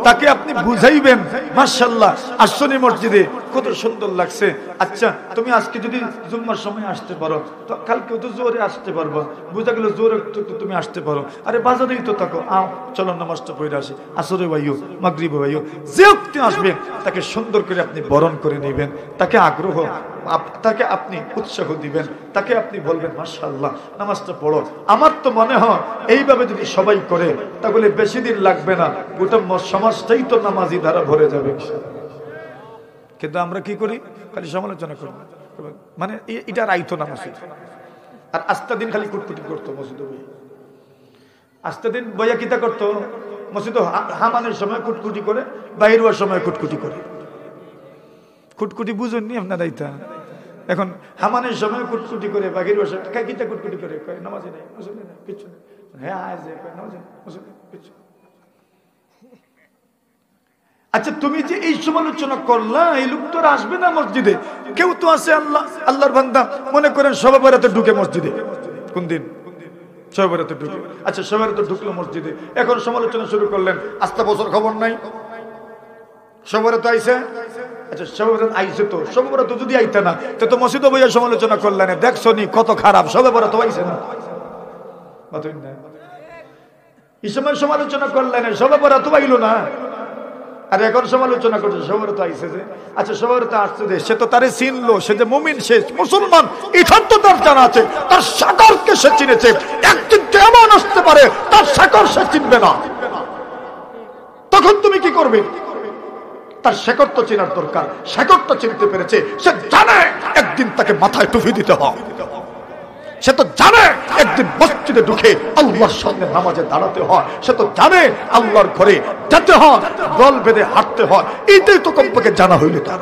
তাকে আপনি বুঝাইবেন, মাশাআল্লাহ আসনি মসজিদে কত সুন্দর লাগছে, আচ্ছা তুমি আজকে যদি জুম্মার সময় আসতে পারো তো কালকে তো জোরে আসতে পারবো, বুঝা গেল জোরে তুমি আসতে পারো। আরে বাজারেই তো থাকো, চলো নামাজটা পড়ে আসি, আসরে ভাইও, মাগরিবে ভাইও, যে ব্যক্তি আসবেন তাকে সুন্দর করে আপনি বরণ করে নেবেন, তাকে আগ্রহ, তাকে আপনি উৎসাহ দিবেন, তাকে আপনি বলবেন মাশাআল্লাহ নামাজটা পড়ো। আমার তো মনে হয় এইভাবে যদি সবাই করে তাহলে বেশি দিন লাগবে না, গোটা সমাজটাই তো নামাজি দ্বারা ভরে যাবে। কিন্তু আমরা কি করি, খালি সমালোচনা করি, মানে এটার আইতো না মসজিদ। আর আস্তা দিন খালি কুটকুটি করতো মসজিদ, আস্তা দিন বইয়া কিতা করতো মসজিদ, হামানের সময় কুটকুটি করে, বাইর হওয়ার সময় কুটকুটি করে। কুটকুটি বুঝুননি আপনার আইতা, এখন হামানের সময় কুটকুটি করে, বাগির বসে কিতা কুটকুটি করে, নামাজি নেই, মুসল্লি নেই, কিচ্ছু নেই। হ্যাঁ নামাজি মুসল্লি কিচ্ছু। আচ্ছা তুমি যে এই সমালোচনা করলা, এই লোক তো আসবে না মসজিদে। কেউ তো আছে আল্লাহর বান্দা, মনে করেন শবে বরাতে ঢুকে মসজিদে, কোন দিন শবে বরাতে ঢুকে, আচ্ছা শবে বরাতে ঢুকলো মসজিদে, এখন সমালোচনা শুরু করলেন, আস্তা বছর খবর নাই, শবে বরাত আইছে, আচ্ছা শবে বরাত আইছে, তো শবে বরাত যদি আইতে না তো মসজিদে বইয়া সমালোচনা করলেন, দেখছো নি কত খারাপ, শবে বরাত আইছে না, এই সময় সমালোচনা করলেন, শবে বরাত আইলো না, আর এখন সমালোচনা করছে সবার তো আইসে যে, আচ্ছা সবার তো আসছে যে, সে তো তারে চিনলো, সে যে মুমিন, সে মুসলমান, এখান তো তার জানা আছে, তার সাগরকে সে চিনেছে। একদিন কেমন আসতে পারে তার সাগর সে চিনবে না, তখন তুমি কি করবে? তার শেকড় তো চেনার দরকার, শেকড়টা চিনতে পেরেছে, সে জানে একদিন তাকে মাথায় টুপি দিতে হবে। সে তো জানে একদিন মসজিদে ঢুকে আল্লাহর সামনে নামাজে দাঁড়াতে হয়, সে তো জানে আল্লাহর ঘরে যেতে হয়, দল বেঁধে হাঁটতে হয়। এইটাই তো কমপক্ষে জানা হইলে তা।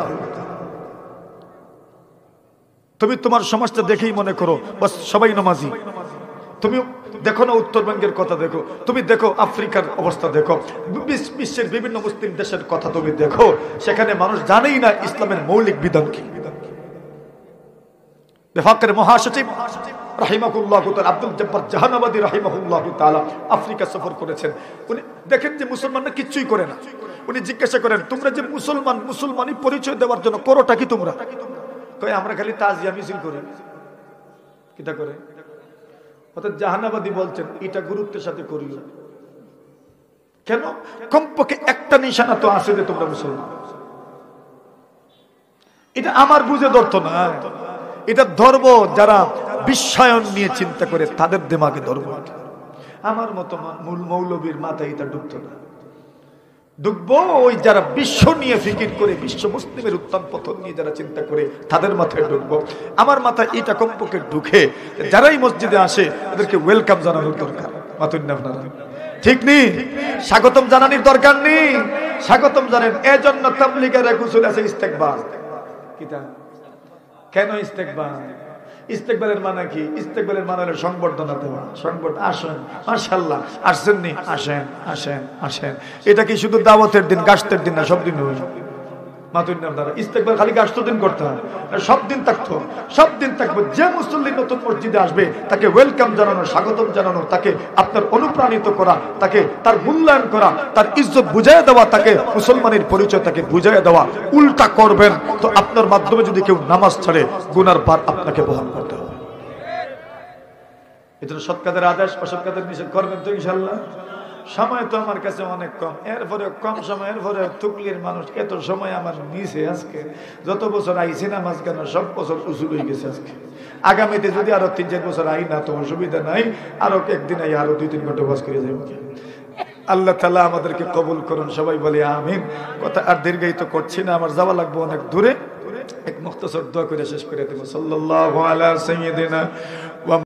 তুমি তোমার সমাজটা দেখেই মনে করো বাস সবাই নামাজি। তুমি দেখো না উত্তরবঙ্গের কথা দেখো, তুমি দেখো আফ্রিকার অবস্থা দেখো, বিশ্বের বিভিন্ন মুসলিম দেশের কথা তুমি দেখো, সেখানে মানুষ জানেই না ইসলামের মৌলিক বিধান কি। বেফাকের মহাসচিব রাহিমাহুল্লাহু তাআলা আব্দুল জব্বার জাহানাবাদী রাহিমাহুল্লাহু তাআলা আফ্রিকা সফর করেছেন। উনি দেখেন যে মুসলমানরা কিচ্ছুই করে না। উনি জিজ্ঞাসা করেন, তোমরা যে মুসলমান, মুসলমানি পরিচয় দেওয়ার জন্য করোটা কি তোমরা? কই আমরা খালি তাজিয়া মিছিল করি। কিটা করে? অর্থাৎ জাহানাবাদী বলছেন এটা গুরুত্বের সাথে করিও। কেন? কমপক্ষে একটা নিশানা তো আছে যে তোমরা মুসলমান। এটা আমার বুঝে ধরতো না, এটা ধর্ম যারা বিশ্বায়ন নিয়ে চিন্তা করে তাদের দিমাগে ধর্ম। আমার মতো মূল মৌলবীর মাথায় এটা ঢুকতো না। ঢুকবো ওই যারা বিশ্ব নিয়ে ফিকির করে, বিশ্ব মুসলিমের উত্থান পতন নিয়ে যারা চিন্তা করে তাদের মাথায় ঢুকবো। আমার মাথায় এটা কমপক্ষে ঢুকে যারাই মসজিদে আসে তাদেরকে ওয়েলকাম জানানোর দরকার। আপনারা ঠিক নেই? স্বাগতম জানানোর দরকার নেই। স্বাগতম জানেন, এজন্য তাবলীগের এক উসুল আছে ইস্তেকবার। কিটা? কেন ইস্তেকবার? ইস্তেকবারের মানে কি? ইস্তেকবারের মানে হলো সংবর্ধনা দেওয়া। সংবর্ধনা, আসেন, মাশাআল্লাহ, আসছেন নি, আসেন আসেন আসেন। এটা কি শুধু দাওয়াতের দিন, গাছতের দিন না, সব দিন হয়? ইস্তেকবার খালি গাছতের দিন করতে হয়, সব দিন থাকতো, সব দিন থাকবে। যে মুসল্লি নতুন মসজিদে আসবে তাকে ওয়েলকাম জানানো, স্বাগতম জানানো, তাকে আপনার অনুপ্রাণিত করা, তাকে তার মূল্যায়ন করা, তার ইজ্জত বুঝাইয়া দেওয়া, তাকে মুসলমানের পরিচয় তাকে বুঝাইয়া দেওয়া। উল্টা করবেন তো আপনার মাধ্যমে যদি কেউ নামাজ ছাড়ে গুনার ভার আপনাকে বহন করতে হবে। এটা সৎ কাজের আদেশ, অসৎ কাজের নিষেধ করবেন তো ইনশাআল্লাহ। সময় তো আমার কাছে অনেক কম, এরপরে কম সময়, এরপরে তুকলির মানুষ, এত সময় আমার নিচে আজকে যত বছর আইসি না মাঝ কেন সব বছর উসুল হয়ে গেছে। আজকে আগামীতে যদি আরো 3-4 বছর আই না তো অসুবিধা নাই, আরো একদিন আই আরো 2-3 ঘন্টা বাস করে যাবো। আল্লাহ তাআলা আমাদেরকে কবুল করুন, সবাই বলে আমিন। কথা আর দীর্ঘায়িত করছি না, আমার যাওয়া লাগবে অনেক দূরে। এক মুখতাসর দোয়া করে শেষ করে দেবো। সাল্লাল্লাহু আলা সাইয়্যিদিনা